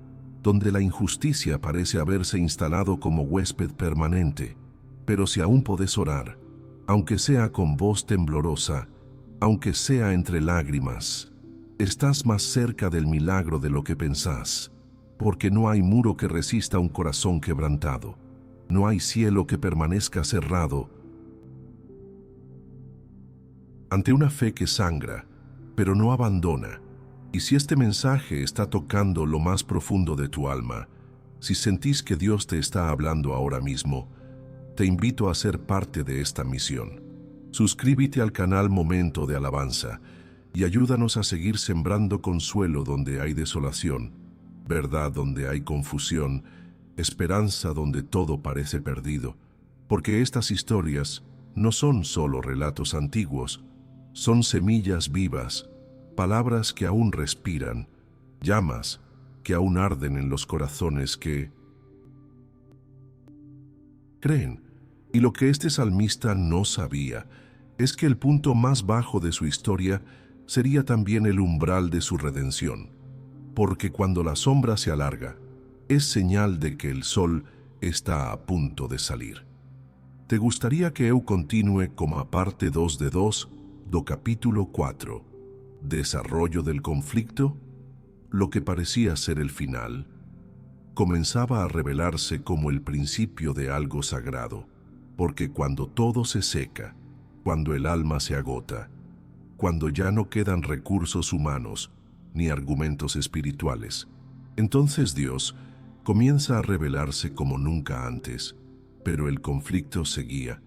donde la injusticia parece haberse instalado como huésped permanente. Pero si aún podés orar, aunque sea con voz temblorosa, aunque sea entre lágrimas, estás más cerca del milagro de lo que pensás, porque no hay muro que resista un corazón quebrantado, no hay cielo que permanezca cerrado ante una fe que sangra, pero no abandona. Y si este mensaje está tocando lo más profundo de tu alma, si sentís que Dios te está hablando ahora mismo, te invito a ser parte de esta misión. Suscríbete al canal Momento de Alabanza y ayúdanos a seguir sembrando consuelo donde hay desolación, verdad donde hay confusión, esperanza donde todo parece perdido, porque estas historias no son solo relatos antiguos, son semillas vivas, palabras que aún respiran, llamas que aún arden en los corazones que creen. Y lo que este salmista no sabía es que el punto más bajo de su historia sería también el umbral de su redención, porque cuando la sombra se alarga, es señal de que el sol está a punto de salir. ¿Te gustaría que eu continue como a parte 2 de 2 do capítulo 4, Desarrollo del conflicto? Lo que parecía ser el final, comenzaba a revelarse como el principio de algo sagrado, porque cuando todo se seca, cuando el alma se agota, cuando ya no quedan recursos humanos ni argumentos espirituales, entonces Dios comienza a revelarse como nunca antes. Pero el conflicto seguía,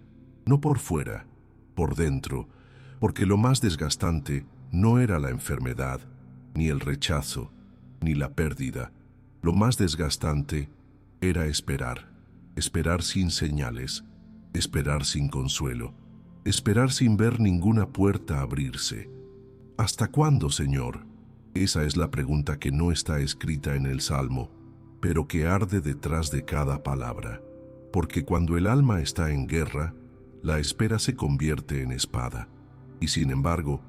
no por fuera, por dentro, porque lo más desgastante no era la enfermedad, ni el rechazo, ni la pérdida. Lo más desgastante era esperar, esperar sin señales, esperar sin consuelo, esperar sin ver ninguna puerta abrirse. ¿Hasta cuándo, Señor? Esa es la pregunta que no está escrita en el Salmo, pero que arde detrás de cada palabra. Porque cuando el alma está en guerra, la espera se convierte en espada. Y sin embargo,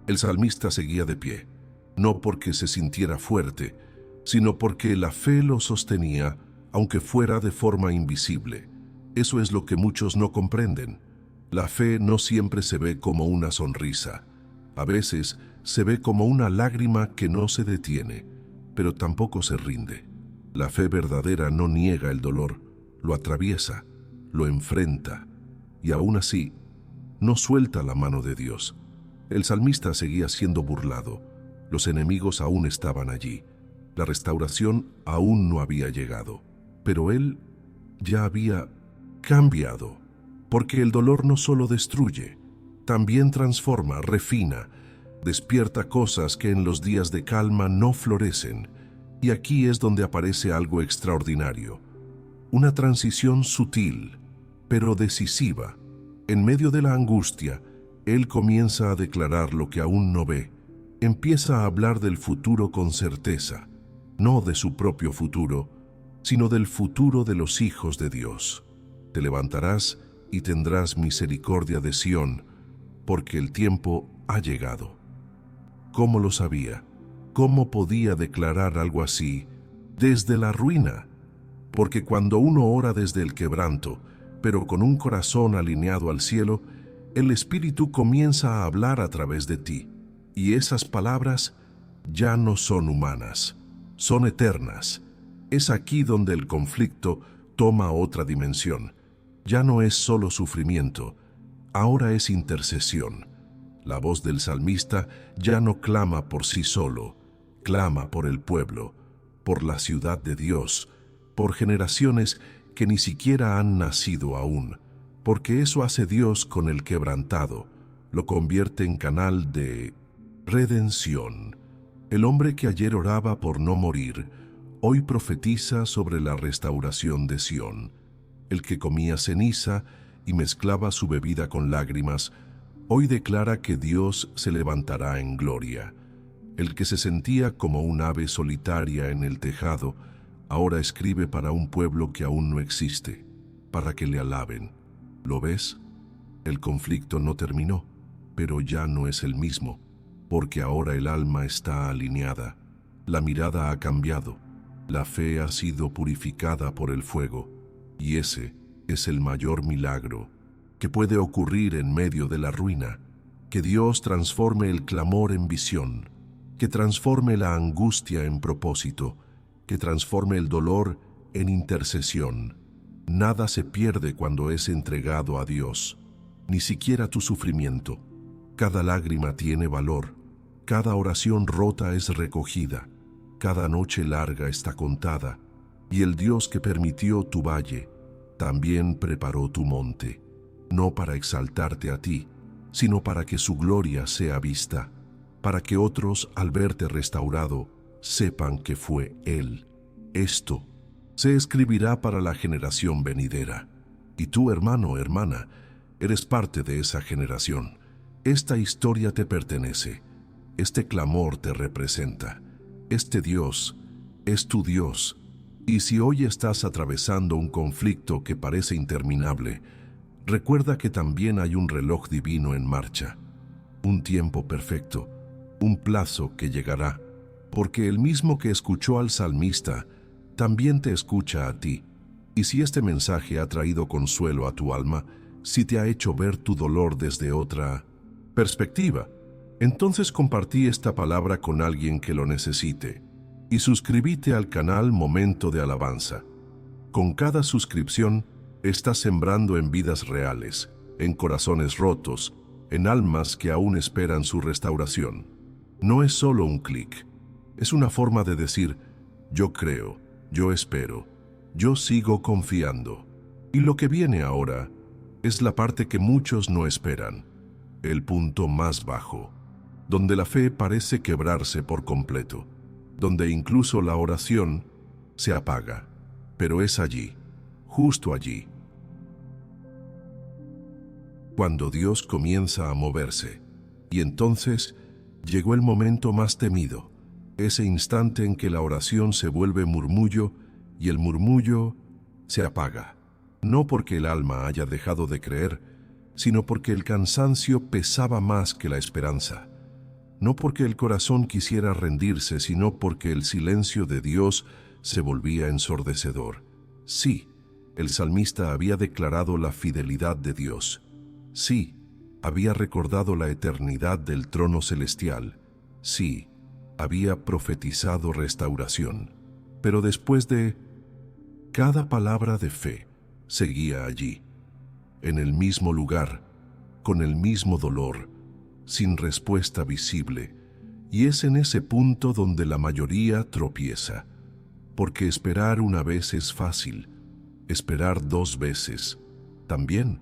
el salmista seguía de pie, no porque se sintiera fuerte, sino porque la fe lo sostenía, aunque fuera de forma invisible. Eso es lo que muchos no comprenden. La fe no siempre se ve como una sonrisa. A veces se ve como una lágrima que no se detiene, pero tampoco se rinde. La fe verdadera no niega el dolor, lo atraviesa, lo enfrenta, y aún así, no suelta la mano de Dios. El salmista seguía siendo burlado, los enemigos aún estaban allí, la restauración aún no había llegado, pero él ya había cambiado, porque el dolor no solo destruye, también transforma, refina, despierta cosas que en los días de calma no florecen, y aquí es donde aparece algo extraordinario, una transición sutil, pero decisiva. En medio de la angustia, él comienza a declarar lo que aún no ve, empieza a hablar del futuro con certeza, no de su propio futuro, sino del futuro de los hijos de Dios. Te levantarás y tendrás misericordia de Sión, porque el tiempo ha llegado. ¿Cómo lo sabía? ¿Cómo podía declarar algo así desde la ruina? Porque cuando uno ora desde el quebranto, pero con un corazón alineado al cielo, el Espíritu comienza a hablar a través de ti. Y esas palabras ya no son humanas, son eternas. Es aquí donde el conflicto toma otra dimensión. Ya no es solo sufrimiento, ahora es intercesión. La voz del salmista ya no clama por sí solo, clama por el pueblo, por la ciudad de Dios, por generaciones que ni siquiera han nacido aún, porque eso hace Dios con el quebrantado, lo convierte en canal de redención. El hombre que ayer oraba por no morir, hoy profetiza sobre la restauración de Sión. El que comía ceniza y mezclaba su bebida con lágrimas, hoy declara que Dios se levantará en gloria. El que se sentía como un ave solitaria en el tejado, ahora escribe para un pueblo que aún no existe, para que le alaben. ¿Lo ves? El conflicto no terminó, pero ya no es el mismo, porque ahora el alma está alineada, la mirada ha cambiado, la fe ha sido purificada por el fuego, y ese es el mayor milagro que puede ocurrir en medio de la ruina, que Dios transforme el clamor en visión, que transforme la angustia en propósito, que transforme el dolor en intercesión. Nada se pierde cuando es entregado a Dios, ni siquiera tu sufrimiento. Cada lágrima tiene valor, cada oración rota es recogida, cada noche larga está contada, y el Dios que permitió tu valle, también preparó tu monte, no para exaltarte a ti, sino para que su gloria sea vista, para que otros, al verte restaurado, sepan que fue Él. Esto se escribirá para la generación venidera. Y tú, hermano, hermana, eres parte de esa generación. Esta historia te pertenece. Este clamor te representa. Este Dios es tu Dios. Y si hoy estás atravesando un conflicto que parece interminable, recuerda que también hay un reloj divino en marcha, un tiempo perfecto, un plazo que llegará, porque el mismo que escuchó al salmista también te escucha a ti. Y si este mensaje ha traído consuelo a tu alma, si te ha hecho ver tu dolor desde otra perspectiva, entonces compartí esta palabra con alguien que lo necesite y suscríbete al canal Momento de Alabanza. Con cada suscripción, estás sembrando en vidas reales, en corazones rotos, en almas que aún esperan su restauración. No es solo un clic, es una forma de decir, yo creo, yo espero, yo sigo confiando. Y lo que viene ahora es la parte que muchos no esperan, el punto más bajo, donde la fe parece quebrarse por completo, donde incluso la oración se apaga, pero es allí, justo allí, cuando Dios comienza a moverse. Y entonces llegó el momento más temido, ese instante en que la oración se vuelve murmullo y el murmullo se apaga. No porque el alma haya dejado de creer, sino porque el cansancio pesaba más que la esperanza. No porque el corazón quisiera rendirse, sino porque el silencio de Dios se volvía ensordecedor. Sí, el salmista había declarado la fidelidad de Dios. Sí, había recordado la eternidad del trono celestial. Sí, había profetizado restauración. Pero después de cada palabra de fe, seguía allí, en el mismo lugar, con el mismo dolor, sin respuesta visible. Y es en ese punto donde la mayoría tropieza. Porque esperar una vez es fácil, esperar 2 veces también,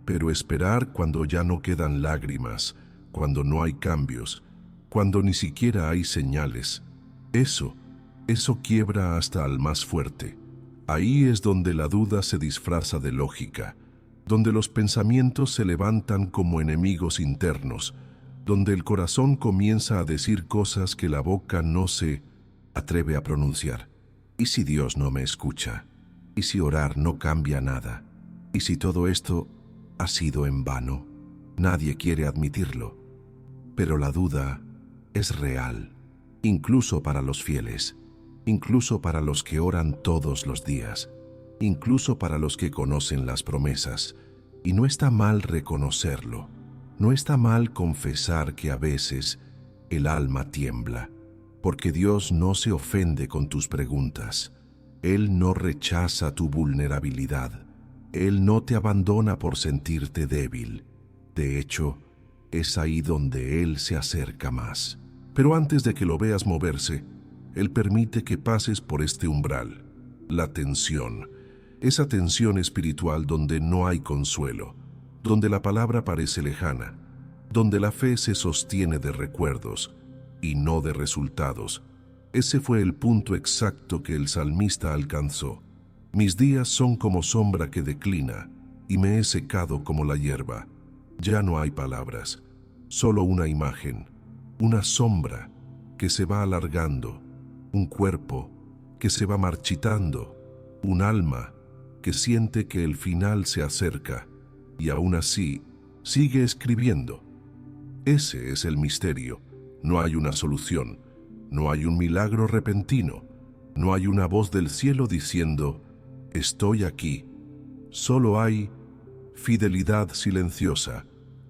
pero esperar cuando ya no quedan lágrimas, cuando no hay cambios, cuando ni siquiera hay señales, eso quiebra hasta al más fuerte. Ahí es donde la duda se disfraza de lógica, donde los pensamientos se levantan como enemigos internos, donde el corazón comienza a decir cosas que la boca no se atreve a pronunciar. ¿Y si Dios no me escucha? ¿Y si orar no cambia nada? ¿Y si todo esto ha sido en vano? Nadie quiere admitirlo, pero la duda es real, incluso para los fieles, incluso para los que oran todos los días, incluso para los que conocen las promesas. Y no está mal reconocerlo, no está mal confesar que a veces el alma tiembla, porque Dios no se ofende con tus preguntas. Él no rechaza tu vulnerabilidad. Él no te abandona por sentirte débil. De hecho, es ahí donde Él se acerca más. Pero antes de que lo veas moverse, Él permite que pases por este umbral, la tensión, esa tensión espiritual donde no hay consuelo, donde la palabra parece lejana, donde la fe se sostiene de recuerdos y no de resultados. Ese fue el punto exacto que el salmista alcanzó. Mis días son como sombra que declina, y me he secado como la hierba. Ya no hay palabras, solo una imagen, una sombra que se va alargando, un cuerpo que se va marchitando, un alma que siente que el final se acerca, y aún así sigue escribiendo. Ese es el misterio. No hay una solución, no hay un milagro repentino, no hay una voz del cielo diciendo, estoy aquí. Solo hay fidelidad silenciosa,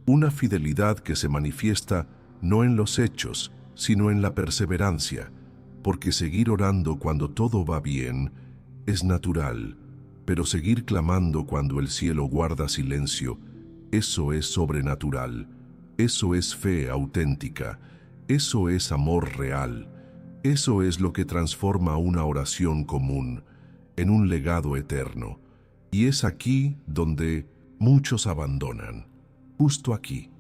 una fidelidad que se manifiesta no en los hechos, sino en la perseverancia, porque seguir orando cuando todo va bien es natural, pero seguir clamando cuando el cielo guarda silencio, eso es sobrenatural, eso es fe auténtica. Eso es amor real. Eso es lo que transforma una oración común en un legado eterno. Y es aquí donde muchos abandonan. Justo aquí,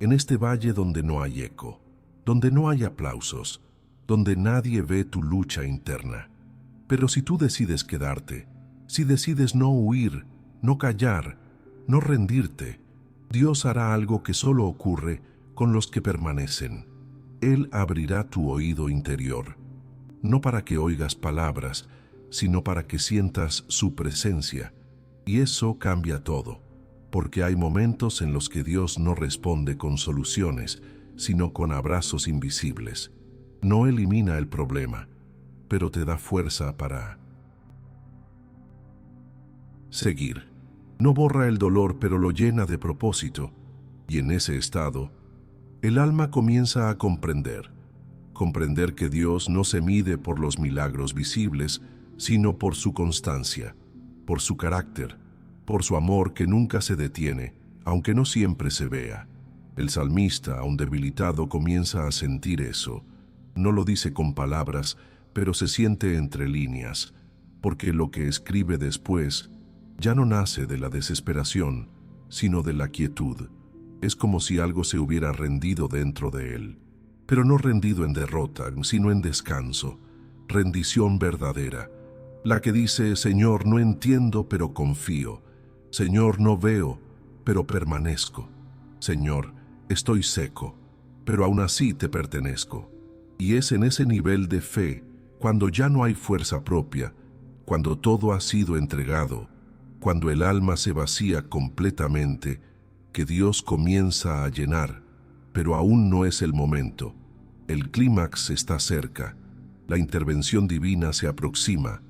en este valle donde no hay eco, donde no hay aplausos, donde nadie ve tu lucha interna. Pero si tú decides quedarte, si decides no huir, no callar, no rendirte, Dios hará algo que solo ocurre con los que permanecen. Él abrirá tu oído interior, no para que oigas palabras, sino para que sientas su presencia. Y eso cambia todo, porque hay momentos en los que Dios no responde con soluciones, sino con abrazos invisibles. No elimina el problema, pero te da fuerza para seguir. No borra el dolor, pero lo llena de propósito. Y en ese estado, el alma comienza a comprender que Dios no se mide por los milagros visibles, sino por su constancia, por su carácter, por su amor que nunca se detiene, aunque no siempre se vea. El salmista, aun debilitado, comienza a sentir eso. No lo dice con palabras, pero se siente entre líneas, porque lo que escribe después ya no nace de la desesperación, sino de la quietud. Es como si algo se hubiera rendido dentro de él, pero no rendido en derrota, sino en descanso, rendición verdadera, la que dice, Señor, no entiendo, pero confío, Señor, no veo, pero permanezco. Señor, estoy seco, pero aún así te pertenezco. Y es en ese nivel de fe, cuando ya no hay fuerza propia, cuando todo ha sido entregado, cuando el alma se vacía completamente, que Dios comienza a llenar, pero aún no es el momento. El clímax está cerca, la intervención divina se aproxima,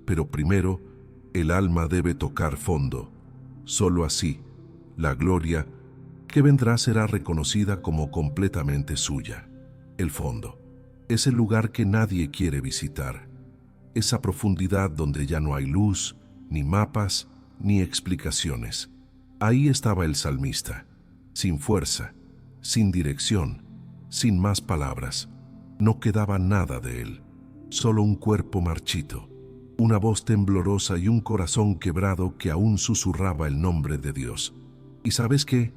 pero primero el alma debe tocar fondo. Solo así, la gloria que vendrá será reconocida como completamente suya. El fondo es el lugar que nadie quiere visitar, esa profundidad donde ya no hay luz, ni mapas, ni explicaciones. Ahí estaba el salmista, sin fuerza, sin dirección, sin más palabras. No quedaba nada de él, solo un cuerpo marchito, una voz temblorosa y un corazón quebrado que aún susurraba el nombre de Dios. ¿Y sabes qué?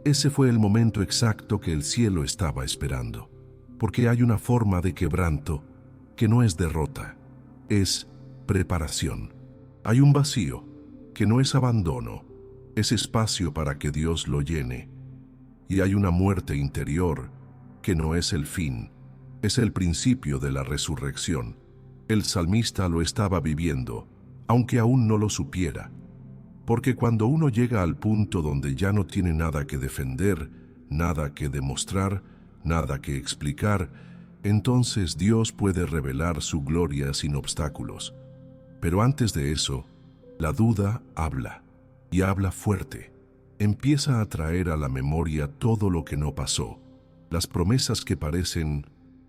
Ese fue el momento exacto que el cielo estaba esperando, porque hay una forma de quebranto que no es derrota, es preparación. Hay un vacío que no es abandono, es espacio para que Dios lo llene. Y hay una muerte interior que no es el fin, es el principio de la resurrección. El salmista lo estaba viviendo, aunque aún no lo supiera. Porque cuando uno llega al punto donde ya no tiene nada que defender, nada que demostrar, nada que explicar, entonces Dios puede revelar su gloria sin obstáculos. Pero antes de eso, la duda habla, y habla fuerte. Empieza a traer a la memoria todo lo que no pasó, las promesas que parecen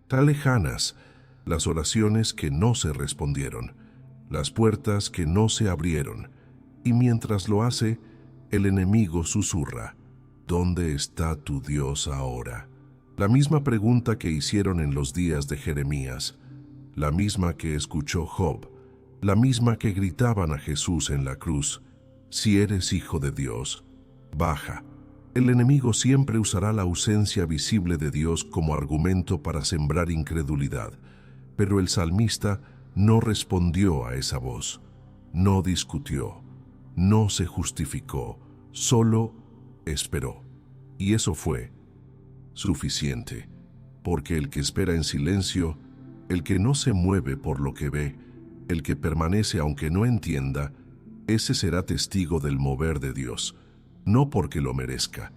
tan lejanas, las oraciones que no se respondieron, las puertas que no se abrieron. Y mientras lo hace, el enemigo susurra: ¿dónde está tu Dios ahora? La misma pregunta que hicieron en los días de Jeremías, la misma que escuchó Job, la misma que gritaban a Jesús en la cruz: si eres hijo de Dios, baja. El enemigo siempre usará la ausencia visible de Dios como argumento para sembrar incredulidad, pero el salmista no respondió a esa voz, no discutió, no se justificó, solo esperó. Y eso fue suficiente, porque el que espera en silencio, el que no se mueve por lo que ve, el que permanece aunque no entienda, ese será testigo del mover de Dios, no porque lo merezca,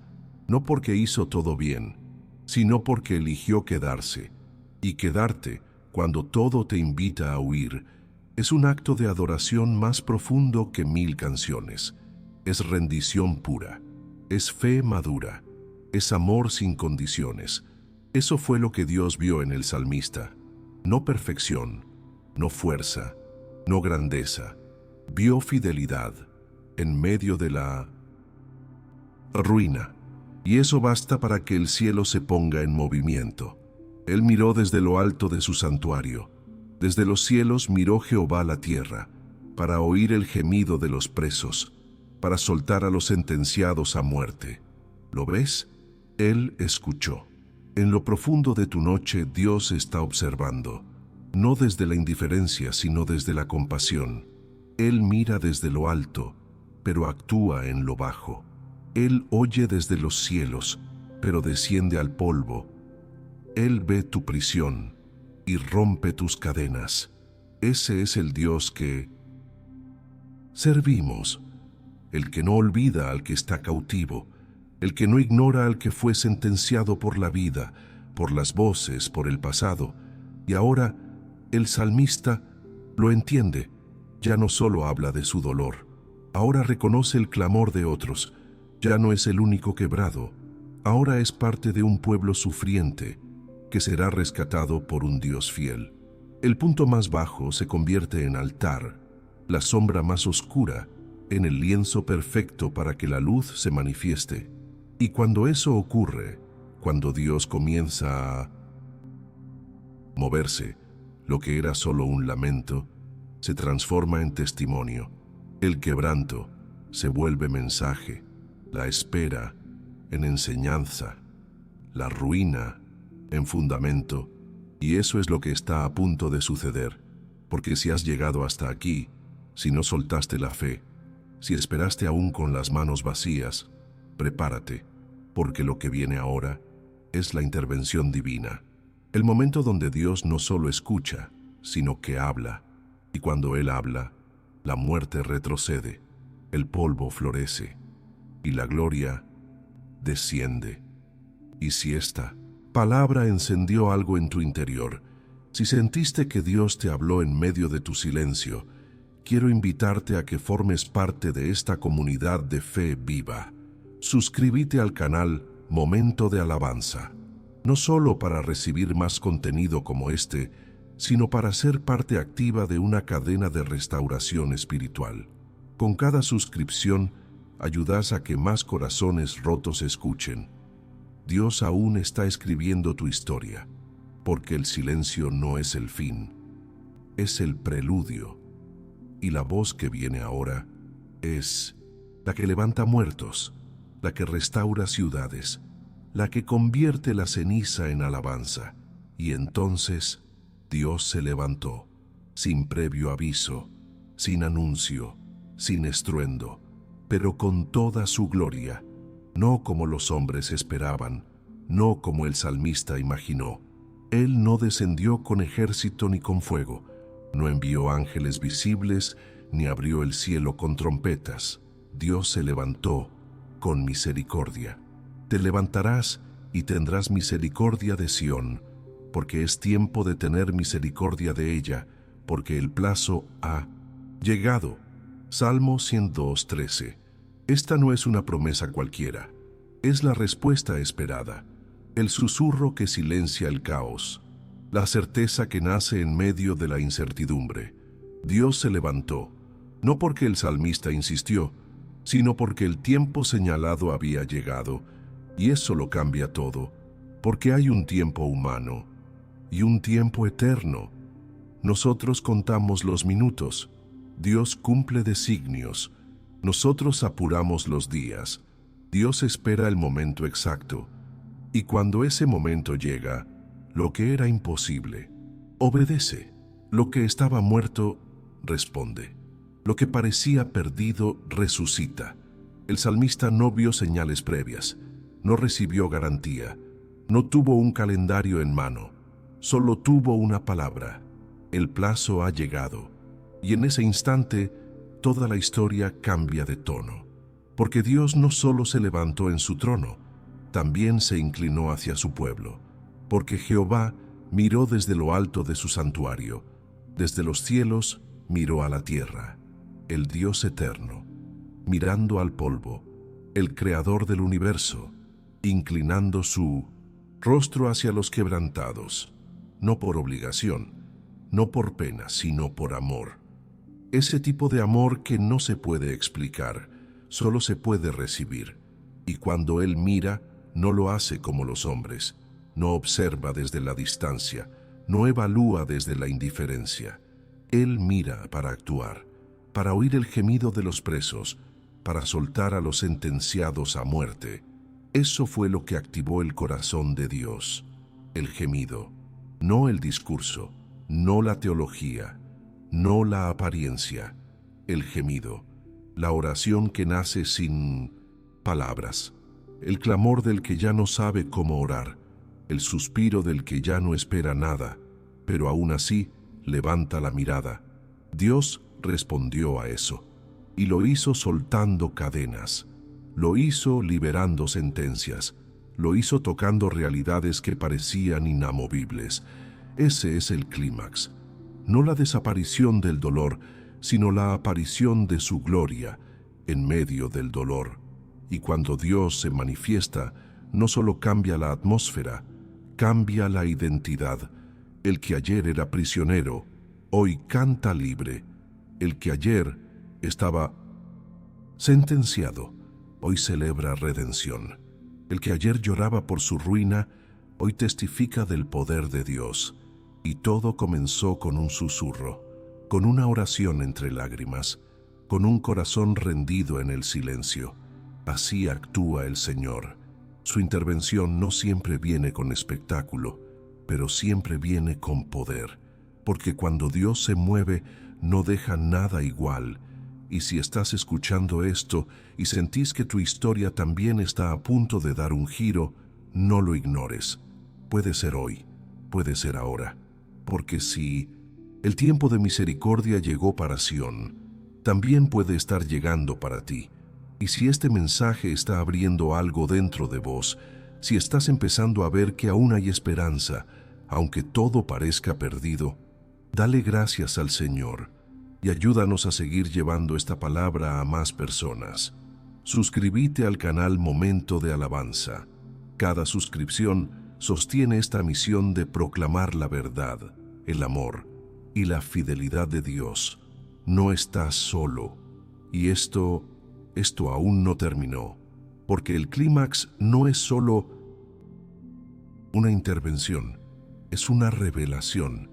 no porque hizo todo bien, sino porque eligió quedarse. Y quedarte, cuando todo te invita a huir, es un acto de adoración más profundo que 1000 canciones. Es rendición pura, es fe madura, es amor sin condiciones. Eso fue lo que Dios vio en el salmista. No perfección, no fuerza, no grandeza. Vio fidelidad en medio de la ruina. Y eso basta para que el cielo se ponga en movimiento. Él miró desde lo alto de su santuario. Desde los cielos miró Jehová la tierra, para oír el gemido de los presos, para soltar a los sentenciados a muerte. ¿Lo ves? Él escuchó. En lo profundo de tu noche Dios está observando, no desde la indiferencia, sino desde la compasión. Él mira desde lo alto, pero actúa en lo bajo. Él oye desde los cielos, pero desciende al polvo. Él ve tu prisión y rompe tus cadenas. Ese es el Dios que servimos, el que no olvida al que está cautivo, el que no ignora al que fue sentenciado por la vida, por las voces, por el pasado. Y ahora el salmista lo entiende. Ya no solo habla de su dolor, ahora reconoce el clamor de otros. Ya no es el único quebrado, ahora es parte de un pueblo sufriente que será rescatado por un Dios fiel. El punto más bajo se convierte en altar, la sombra más oscura en el lienzo perfecto para que la luz se manifieste. Y cuando eso ocurre, cuando Dios comienza a moverse, lo que era solo un lamento se transforma en testimonio. El quebranto se vuelve mensaje, la espera en enseñanza, la ruina en fundamento. Y eso es lo que está a punto de suceder, porque si has llegado hasta aquí, si no soltaste la fe, si esperaste aún con las manos vacías, prepárate, porque lo que viene ahora es la intervención divina. El momento donde Dios no solo escucha, sino que habla. Y cuando Él habla, la muerte retrocede, el polvo florece y la gloria desciende. Y si esta palabra encendió algo en tu interior, si sentiste que Dios te habló en medio de tu silencio, quiero invitarte a que formes parte de esta comunidad de fe viva. Suscríbete al canal Momento de Alabanza, no solo para recibir más contenido como este, sino para ser parte activa de una cadena de restauración espiritual. Con cada suscripción, ayudas a que más corazones rotos escuchen. Dios aún está escribiendo tu historia, porque el silencio no es el fin, es el preludio. Y la voz que viene ahora es la que levanta muertos, la que restaura ciudades, la que convierte la ceniza en alabanza. Y entonces Dios se levantó, sin previo aviso, sin anuncio, sin estruendo, pero con toda su gloria, no como los hombres esperaban, no como el salmista imaginó. Él no descendió con ejército ni con fuego, no envió ángeles visibles, ni abrió el cielo con trompetas. Dios se levantó con misericordia. Te levantarás y tendrás misericordia de Sión, porque es tiempo de tener misericordia de ella, porque el plazo ha llegado. Salmo 102:13. Esta no es una promesa cualquiera, es la respuesta esperada, el susurro que silencia el caos, la certeza que nace en medio de la incertidumbre. Dios se levantó, no porque el salmista insistió, sino porque el tiempo señalado había llegado, y eso lo cambia todo, porque hay un tiempo humano y un tiempo eterno. Nosotros contamos los minutos, Dios cumple designios, nosotros apuramos los días, Dios espera el momento exacto, y cuando ese momento llega, lo que era imposible, obedece. Lo que estaba muerto, responde. Lo que parecía perdido, resucita. El salmista no vio señales previas, no recibió garantía, no tuvo un calendario en mano, solo tuvo una palabra. El plazo ha llegado, y en ese instante toda la historia cambia de tono, porque Dios no solo se levantó en su trono, también se inclinó hacia su pueblo, porque Jehová miró desde lo alto de su santuario, desde los cielos miró a la tierra, el Dios eterno, mirando al polvo, el creador del universo, inclinando su rostro hacia los quebrantados, no por obligación, no por pena, sino por amor. Ese tipo de amor que no se puede explicar, solo se puede recibir. Y cuando Él mira, no lo hace como los hombres, no observa desde la distancia, no evalúa desde la indiferencia. Él mira para actuar, para oír el gemido de los presos, para soltar a los sentenciados a muerte. Eso fue lo que activó el corazón de Dios, el gemido, no el discurso, no la teología, no la apariencia, el gemido, la oración que nace sin palabras, el clamor del que ya no sabe cómo orar, el suspiro del que ya no espera nada, pero aún así levanta la mirada. Dios respondió a eso, y lo hizo soltando cadenas, lo hizo liberando sentencias, lo hizo tocando realidades que parecían inamovibles. Ese es el clímax, no la desaparición del dolor, sino la aparición de su gloria en medio del dolor. Y cuando Dios se manifiesta, no solo cambia la atmósfera, cambia la identidad. El que ayer era prisionero, hoy canta libre. El que ayer estaba sentenciado, hoy celebra redención. El que ayer lloraba por su ruina, hoy testifica del poder de Dios. Y todo comenzó con un susurro, con una oración entre lágrimas, con un corazón rendido en el silencio. Así actúa el Señor. Su intervención no siempre viene con espectáculo, pero siempre viene con poder, porque cuando Dios se mueve no deja nada igual. Y si estás escuchando esto y sentís que tu historia también está a punto de dar un giro, no lo ignores. Puede ser hoy, puede ser ahora. Porque si el tiempo de misericordia llegó para Sión, también puede estar llegando para ti. Y si este mensaje está abriendo algo dentro de vos, si estás empezando a ver que aún hay esperanza, aunque todo parezca perdido, dale gracias al Señor y ayúdanos a seguir llevando esta palabra a más personas. Suscríbete al canal Momento de Alabanza. Cada suscripción sostiene esta misión de proclamar la verdad, el amor y la fidelidad de Dios. No estás solo. Y esto aún no terminó, porque el clímax no es solo una intervención, es una revelación.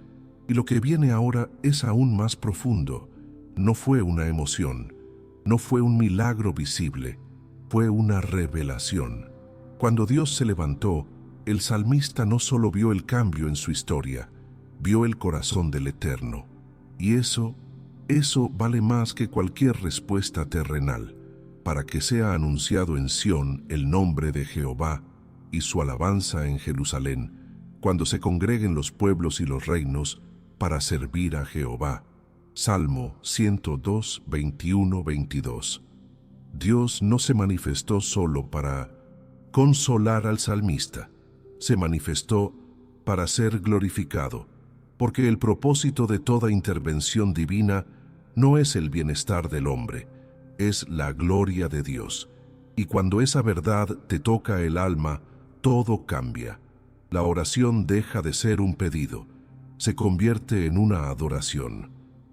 Y lo que viene ahora es aún más profundo. No fue una emoción, no fue un milagro visible, fue una revelación. Cuando Dios se levantó, el salmista no solo vio el cambio en su historia, vio el corazón del Eterno. Y eso vale más que cualquier respuesta terrenal, para que sea anunciado en Sión el nombre de Jehová y su alabanza en Jerusalén, cuando se congreguen los pueblos y los reinos para servir a Jehová. Salmo 102, 21, 22. Dios no se manifestó solo para consolar al salmista, se manifestó para ser glorificado, porque el propósito de toda intervención divina no es el bienestar del hombre, es la gloria de Dios. Y cuando esa verdad te toca el alma, todo cambia. La oración deja de ser un pedido, se convierte en una adoración.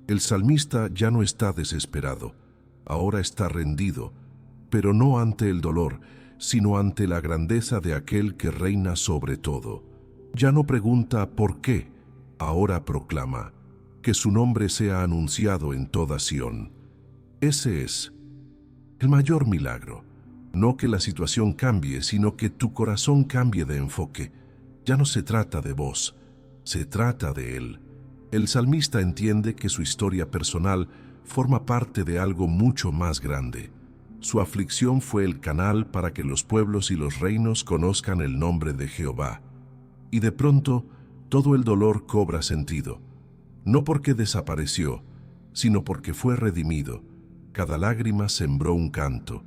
El salmista ya no está desesperado, ahora está rendido, pero no ante el dolor, sino ante la grandeza de aquel que reina sobre todo. Ya no pregunta por qué, ahora proclama que su nombre sea anunciado en toda Sión. Ese es el mayor milagro. No que la situación cambie, sino que tu corazón cambie de enfoque. Ya no se trata de vos, se trata de Él. El salmista entiende que su historia personal forma parte de algo mucho más grande. Su aflicción fue el canal para que los pueblos y los reinos conozcan el nombre de Jehová. Y de pronto, todo el dolor cobra sentido. No porque desapareció, sino porque fue redimido. Cada lágrima sembró un canto,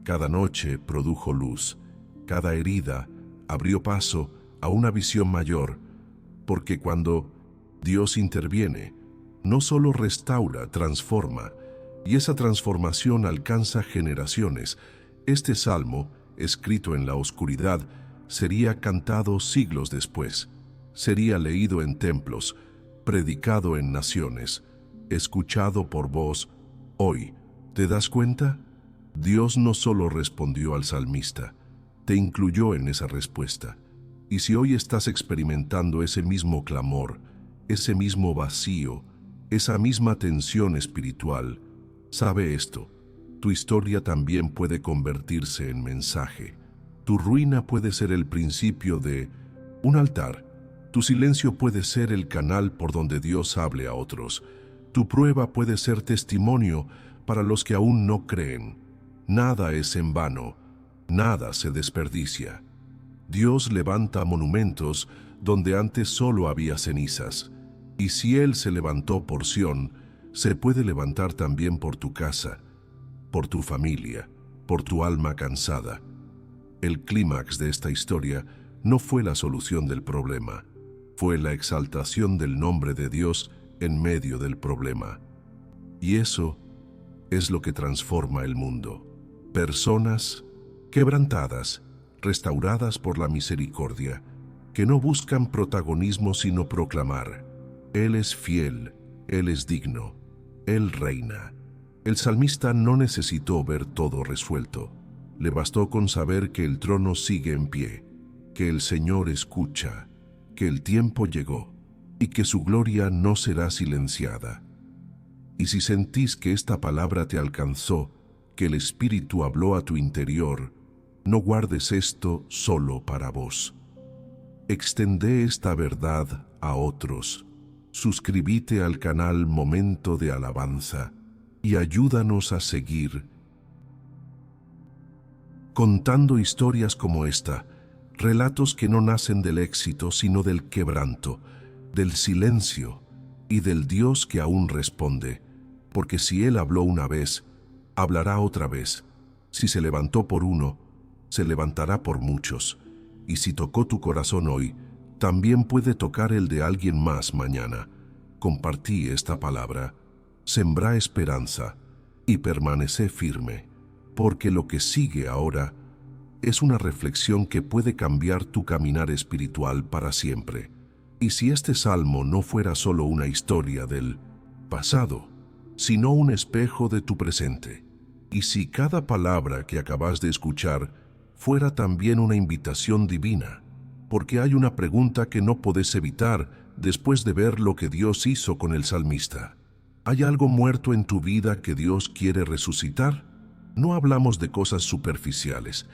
cada noche produjo luz, cada herida abrió paso a una visión mayor, porque cuando Dios interviene, no solo restaura, transforma, y esa transformación alcanza generaciones. Este salmo, escrito en la oscuridad, sería cantado siglos después, sería leído en templos, predicado en naciones, escuchado por vos hoy. ¿Te das cuenta? Dios no solo respondió al salmista, te incluyó en esa respuesta. Y si hoy estás experimentando ese mismo clamor, ese mismo vacío, esa misma tensión espiritual, sabe esto, tu historia también puede convertirse en mensaje. Tu ruina puede ser el principio de un altar. Tu silencio puede ser el canal por donde Dios hable a otros. Tu prueba puede ser testimonio para los que aún no creen. Nada es en vano, nada se desperdicia. Dios levanta monumentos donde antes solo había cenizas. Y si Él se levantó por Sión, se puede levantar también por tu casa, por tu familia, por tu alma cansada. El clímax de esta historia no fue la solución del problema, fue la exaltación del nombre de Dios en medio del problema. Y eso es lo que transforma el mundo. Personas quebrantadas, restauradas por la misericordia, que no buscan protagonismo sino proclamar: Él es fiel, Él es digno, Él reina. El salmista no necesitó ver todo resuelto. Le bastó con saber que el trono sigue en pie, que el Señor escucha, que el tiempo llegó y que su gloria no será silenciada. Y si sentís que esta palabra te alcanzó, que el Espíritu habló a tu interior, no guardes esto solo para vos. Extendé esta verdad a otros. Suscríbete al canal Momento de Alabanza y ayúdanos a seguir contando historias como esta, relatos que no nacen del éxito, sino del quebranto, del silencio y del Dios que aún responde, porque si Él habló una vez, hablará otra vez. Si se levantó por uno, se levantará por muchos. Y si tocó tu corazón hoy, también puede tocar el de alguien más mañana. Compartí esta palabra, sembrá esperanza y permanecé firme, porque lo que sigue ahora es una reflexión que puede cambiar tu caminar espiritual para siempre. Y si este salmo no fuera solo una historia del pasado, sino un espejo de tu presente, y si cada palabra que acabas de escuchar fuera también una invitación divina, porque hay una pregunta que no podés evitar después de ver lo que Dios hizo con el salmista. ¿Hay algo muerto en tu vida que Dios quiere resucitar? No hablamos de cosas superficiales.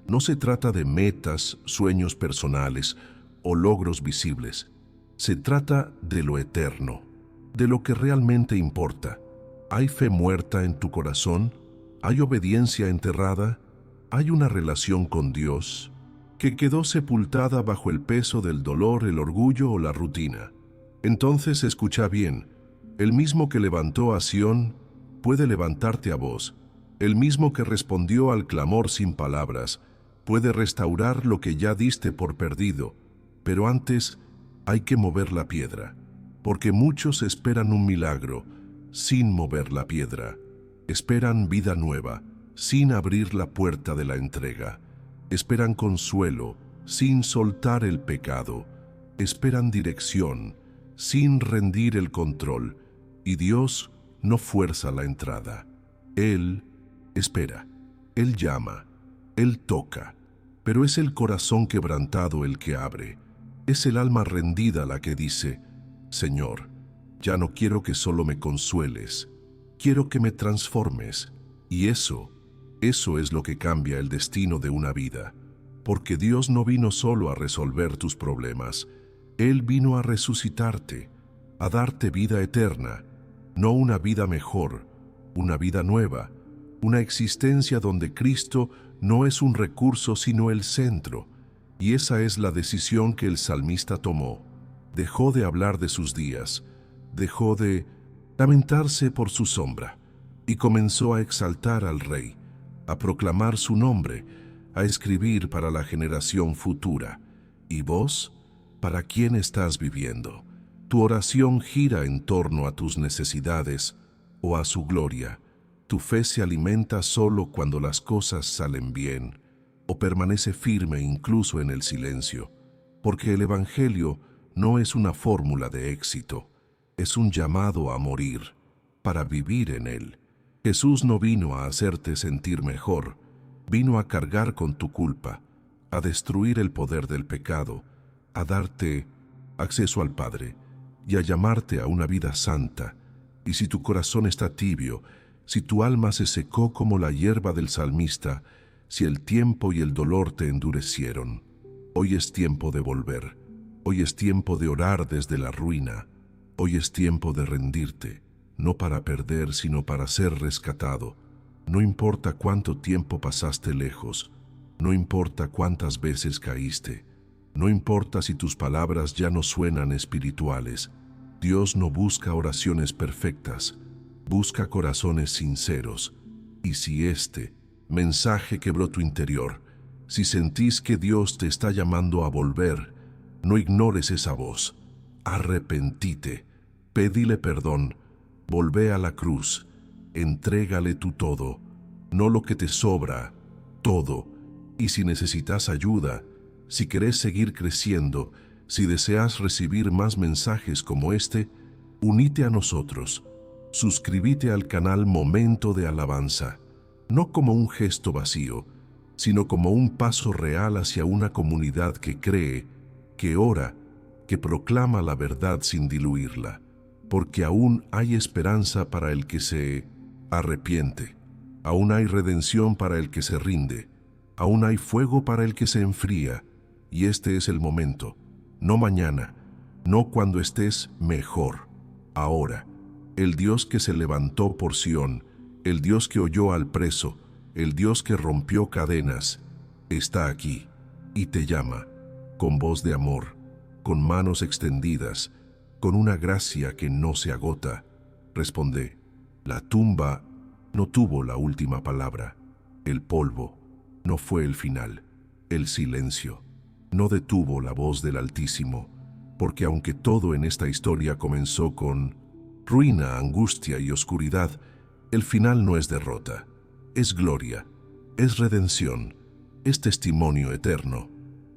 No se trata de metas, sueños personales o logros visibles. Se trata de lo eterno, de lo que realmente importa. ¿Hay fe muerta en tu corazón? ¿Hay obediencia enterrada? ¿Hay una relación con Dios que quedó sepultada bajo el peso del dolor, el orgullo o la rutina? Entonces escucha bien, el mismo que levantó a Sión puede levantarte a vos. El mismo que respondió al clamor sin palabras puede restaurar lo que ya diste por perdido, pero antes hay que mover la piedra, porque muchos esperan un milagro sin mover la piedra. Esperan vida nueva sin abrir la puerta de la entrega. Esperan consuelo sin soltar el pecado. Esperan dirección sin rendir el control. Y Dios no fuerza la entrada. Él espera, Él llama, Él toca, pero es el corazón quebrantado el que abre. Es el alma rendida la que dice, Señor, ya no quiero que solo me consueles, quiero que me transformes. Y eso es lo que cambia el destino de una vida, porque Dios no vino solo a resolver tus problemas, Él vino a resucitarte, a darte vida eterna, no una vida mejor, una vida nueva, una existencia donde Cristo no es un recurso sino el centro. Y esa es la decisión que el salmista tomó. Dejó de hablar de sus días, dejó de lamentarse por su sombra y comenzó a exaltar al Rey, a proclamar su nombre, a escribir para la generación futura. ¿Y vos? ¿Para quién estás viviendo? ¿Tu oración gira en torno a tus necesidades o a su gloria? ¿Tu fe se alimenta solo cuando las cosas salen bien o permanece firme incluso en el silencio? Porque el Evangelio no es una fórmula de éxito, es un llamado a morir para vivir en él. Jesús no vino a hacerte sentir mejor, vino a cargar con tu culpa, a destruir el poder del pecado, a darte acceso al Padre y a llamarte a una vida santa. Y si tu corazón está tibio, si tu alma se secó como la hierba del salmista, si el tiempo y el dolor te endurecieron, hoy es tiempo de volver, hoy es tiempo de orar desde la ruina, hoy es tiempo de rendirte, no para perder, sino para ser rescatado. No importa cuánto tiempo pasaste lejos, no importa cuántas veces caíste, no importa si tus palabras ya no suenan espirituales. Dios no busca oraciones perfectas, busca corazones sinceros. Y si este mensaje quebró tu interior, si sentís que Dios te está llamando a volver, no ignores esa voz. Arrepentite, pedile perdón, volvé a la cruz, entrégale tu todo, no lo que te sobra, todo. Y si necesitas ayuda, si querés seguir creciendo, si deseas recibir más mensajes como este, unite a nosotros. Suscríbete al canal Momento de Alabanza, no como un gesto vacío, sino como un paso real hacia una comunidad que cree, que ora, que proclama la verdad sin diluirla, porque aún hay esperanza para el que se arrepiente, aún hay redención para el que se rinde, aún hay fuego para el que se enfría, y este es el momento, no mañana, no cuando estés mejor, ahora. el Dios que se levantó por Sión, el Dios que oyó al preso, el Dios que rompió cadenas, está aquí y te llama, con voz de amor, con manos extendidas, con una gracia que no se agota. Responde, la tumba no tuvo la última palabra, el polvo no fue el final, el silencio no detuvo la voz del Altísimo, porque aunque todo en esta historia comenzó con ruina, angustia y oscuridad, el final no es derrota, es gloria, es redención, es testimonio eterno.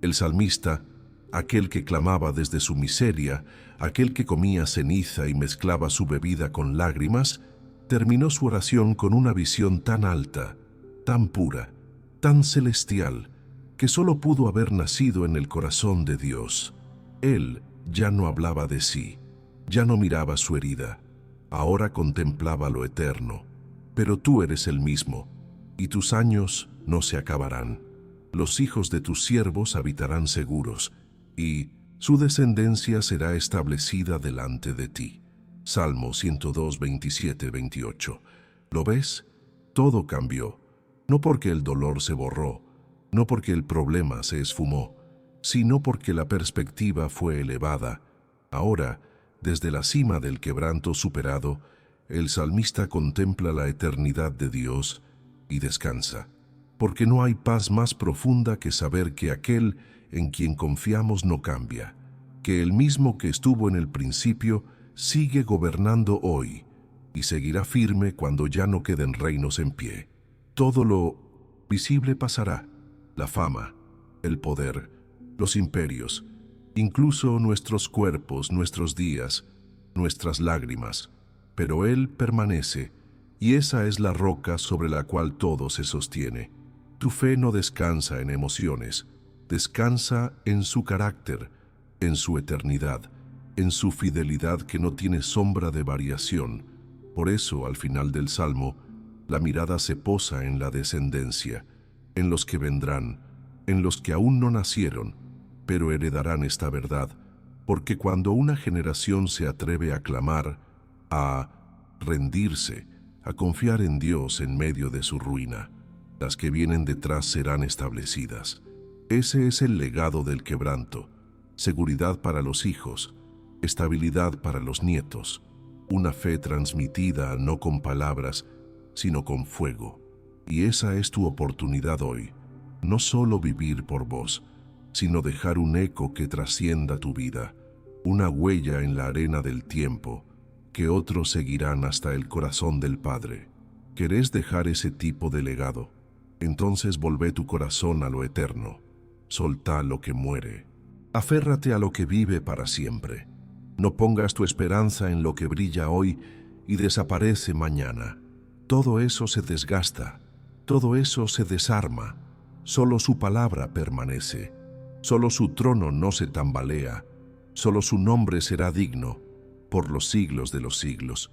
El salmista, aquel que clamaba desde su miseria, aquel que comía ceniza y mezclaba su bebida con lágrimas, terminó su oración con una visión tan alta, tan pura, tan celestial, que solo pudo haber nacido en el corazón de Dios. Él ya no hablaba de sí, ya no miraba su herida, ahora contemplaba lo eterno. Pero tú eres el mismo, y tus años no se acabarán. Los hijos de tus siervos habitarán seguros, y su descendencia será establecida delante de ti. Salmo 102, 27, 28. ¿Lo ves? Todo cambió, no porque el dolor se borró, no porque el problema se esfumó, sino porque la perspectiva fue elevada. Ahora, desde la cima del quebranto superado, el salmista contempla la eternidad de Dios y descansa, porque no hay paz más profunda que saber que aquel en quien confiamos no cambia, que el mismo que estuvo en el principio sigue gobernando hoy y seguirá firme cuando ya no queden reinos en pie. Todo lo visible pasará, la fama, el poder, los imperios, incluso nuestros cuerpos, nuestros días, nuestras lágrimas, pero Él permanece, y esa es la roca sobre la cual todo se sostiene. Tu fe no descansa en emociones, descansa en su carácter, en su eternidad, en su fidelidad que no tiene sombra de variación. Por eso, al final del Salmo, la mirada se posa en la descendencia, en los que vendrán, en los que aún no nacieron, pero heredarán esta verdad, porque cuando una generación se atreve a clamar, a rendirse, a confiar en Dios en medio de su ruina, las que vienen detrás serán establecidas. Ese es el legado del quebranto, seguridad para los hijos, estabilidad para los nietos, una fe transmitida no con palabras, sino con fuego. Y esa es tu oportunidad hoy, no solo vivir por vos, sino dejar un eco que trascienda tu vida, una huella en la arena del tiempo, que otros seguirán hasta el corazón del Padre. ¿Querés dejar ese tipo de legado? Entonces volvé tu corazón a lo eterno, soltá lo que muere, aférrate a lo que vive para siempre. No pongas tu esperanza en lo que brilla hoy y desaparece mañana. Todo eso se desgasta, todo eso se desarma. Solo su palabra permanece, solo su trono no se tambalea, solo su nombre será digno por los siglos de los siglos.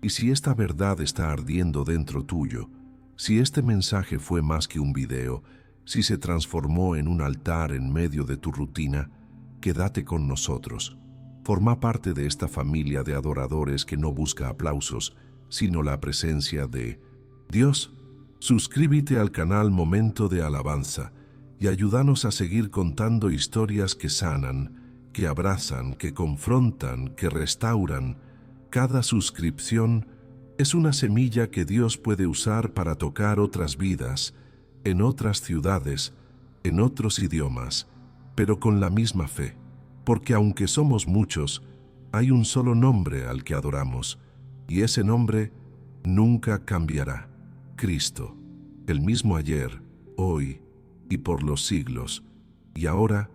Y si esta verdad está ardiendo dentro tuyo, si este mensaje fue más que un video, si se transformó en un altar en medio de tu rutina, quédate con nosotros. Forma parte de esta familia de adoradores que no busca aplausos, sino la presencia de Dios. Suscríbete al canal Momento de Alabanza y ayúdanos a seguir contando historias que sanan, que abrazan, que confrontan, que restauran. Cada suscripción es una semilla que Dios puede usar para tocar otras vidas, en otras ciudades, en otros idiomas, pero con la misma fe. Porque aunque somos muchos, hay un solo nombre al que adoramos, y ese nombre nunca cambiará: Cristo, el mismo ayer, hoy y por los siglos. Y ahora,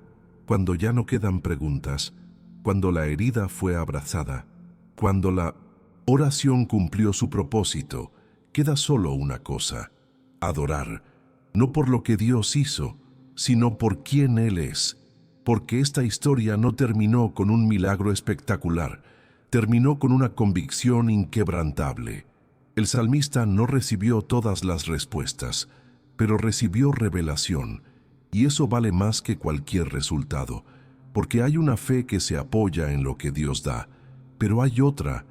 cuando ya no quedan preguntas, cuando la herida fue abrazada, cuando la oración cumplió su propósito, queda solo una cosa: adorar, no por lo que Dios hizo, sino por quién Él es. Porque esta historia no terminó con un milagro espectacular, terminó con una convicción inquebrantable. El salmista no recibió todas las respuestas, pero recibió revelación, y eso vale más que cualquier resultado, porque hay una fe que se apoya en lo que Dios da, pero hay otra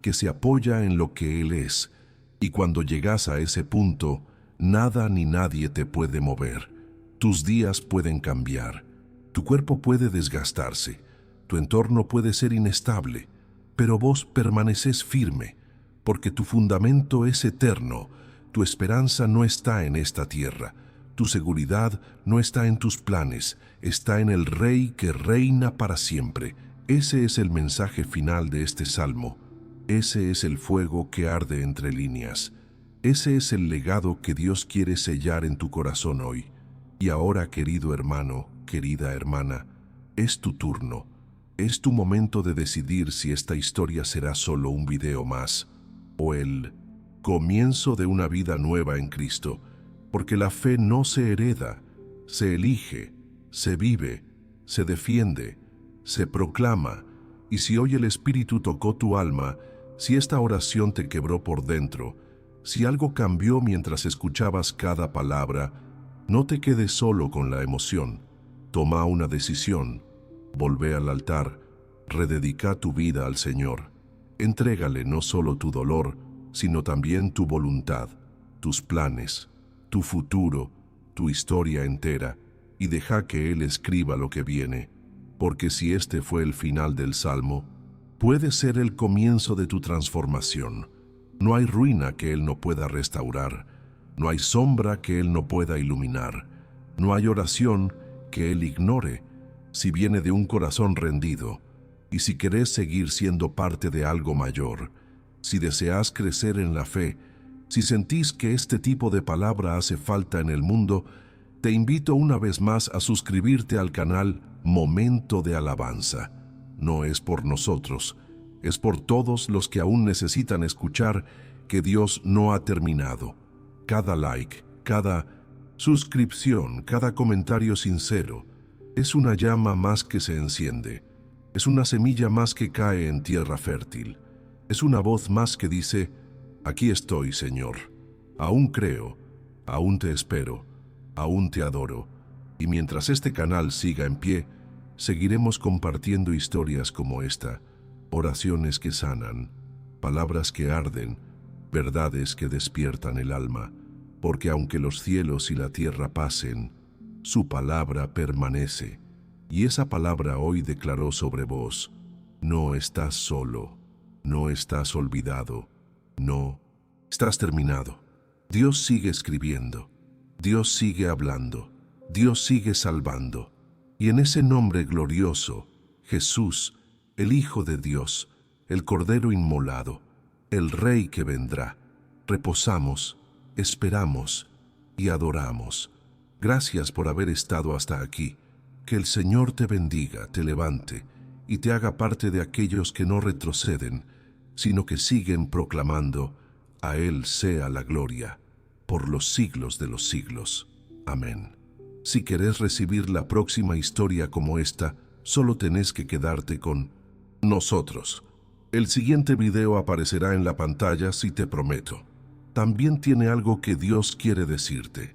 que se apoya en lo que Él es, y cuando llegas a ese punto, nada ni nadie te puede mover. Tus días pueden cambiar, tu cuerpo puede desgastarse, tu entorno puede ser inestable, pero vos permaneces firme, porque tu fundamento es eterno, tu esperanza no está en esta tierra, tu seguridad no está en tus planes, está en el Rey que reina para siempre. Ese es el mensaje final de este salmo. Ese es el fuego que arde entre líneas. Ese es el legado que Dios quiere sellar en tu corazón hoy. Y ahora, querido hermano, querida hermana, es tu turno. Es tu momento de decidir si esta historia será solo un video más o el comienzo de una vida nueva en Cristo, porque la fe no se hereda, se elige, se vive, se defiende, se proclama, y si hoy el Espíritu tocó tu alma, si esta oración te quebró por dentro, si algo cambió mientras escuchabas cada palabra, no te quedes solo con la emoción. Toma una decisión, volvé al altar, rededica tu vida al Señor. Entrégale no solo tu dolor, sino también tu voluntad, tus planes, tu futuro, tu historia entera, y deja que Él escriba lo que viene, porque si este fue el final del Salmo, puede ser el comienzo de tu transformación. No hay ruina que Él no pueda restaurar, no hay sombra que Él no pueda iluminar, no hay oración que Él ignore, si viene de un corazón rendido, y si querés seguir siendo parte de algo mayor, si deseas crecer en la fe, si sentís que este tipo de palabra hace falta en el mundo, te invito una vez más a suscribirte al canal Momento de Alabanza. No es por nosotros, es por todos los que aún necesitan escuchar que Dios no ha terminado. Cada like, cada suscripción, cada comentario sincero, es una llama más que se enciende, es una semilla más que cae en tierra fértil, es una voz más que dice: aquí estoy, Señor, aún creo, aún te espero, aún te adoro, y mientras este canal siga en pie, seguiremos compartiendo historias como esta, oraciones que sanan, palabras que arden, verdades que despiertan el alma, porque aunque los cielos y la tierra pasen, su palabra permanece. Y esa palabra hoy declaró sobre vos: no estás solo, no estás olvidado, no estás terminado. Dios sigue escribiendo, Dios sigue hablando, Dios sigue salvando. Y en ese nombre glorioso, Jesús, el Hijo de Dios, el Cordero inmolado, el Rey que vendrá, reposamos, esperamos y adoramos. Gracias por haber estado hasta aquí. Que el Señor te bendiga, te levante y te haga parte de aquellos que no retroceden, sino que siguen proclamando: a Él sea la gloria, por los siglos de los siglos. Amén. Si querés recibir la próxima historia como esta, solo tenés que quedarte con nosotros. El siguiente video aparecerá en la pantalla, si te prometo. También tiene algo que Dios quiere decirte.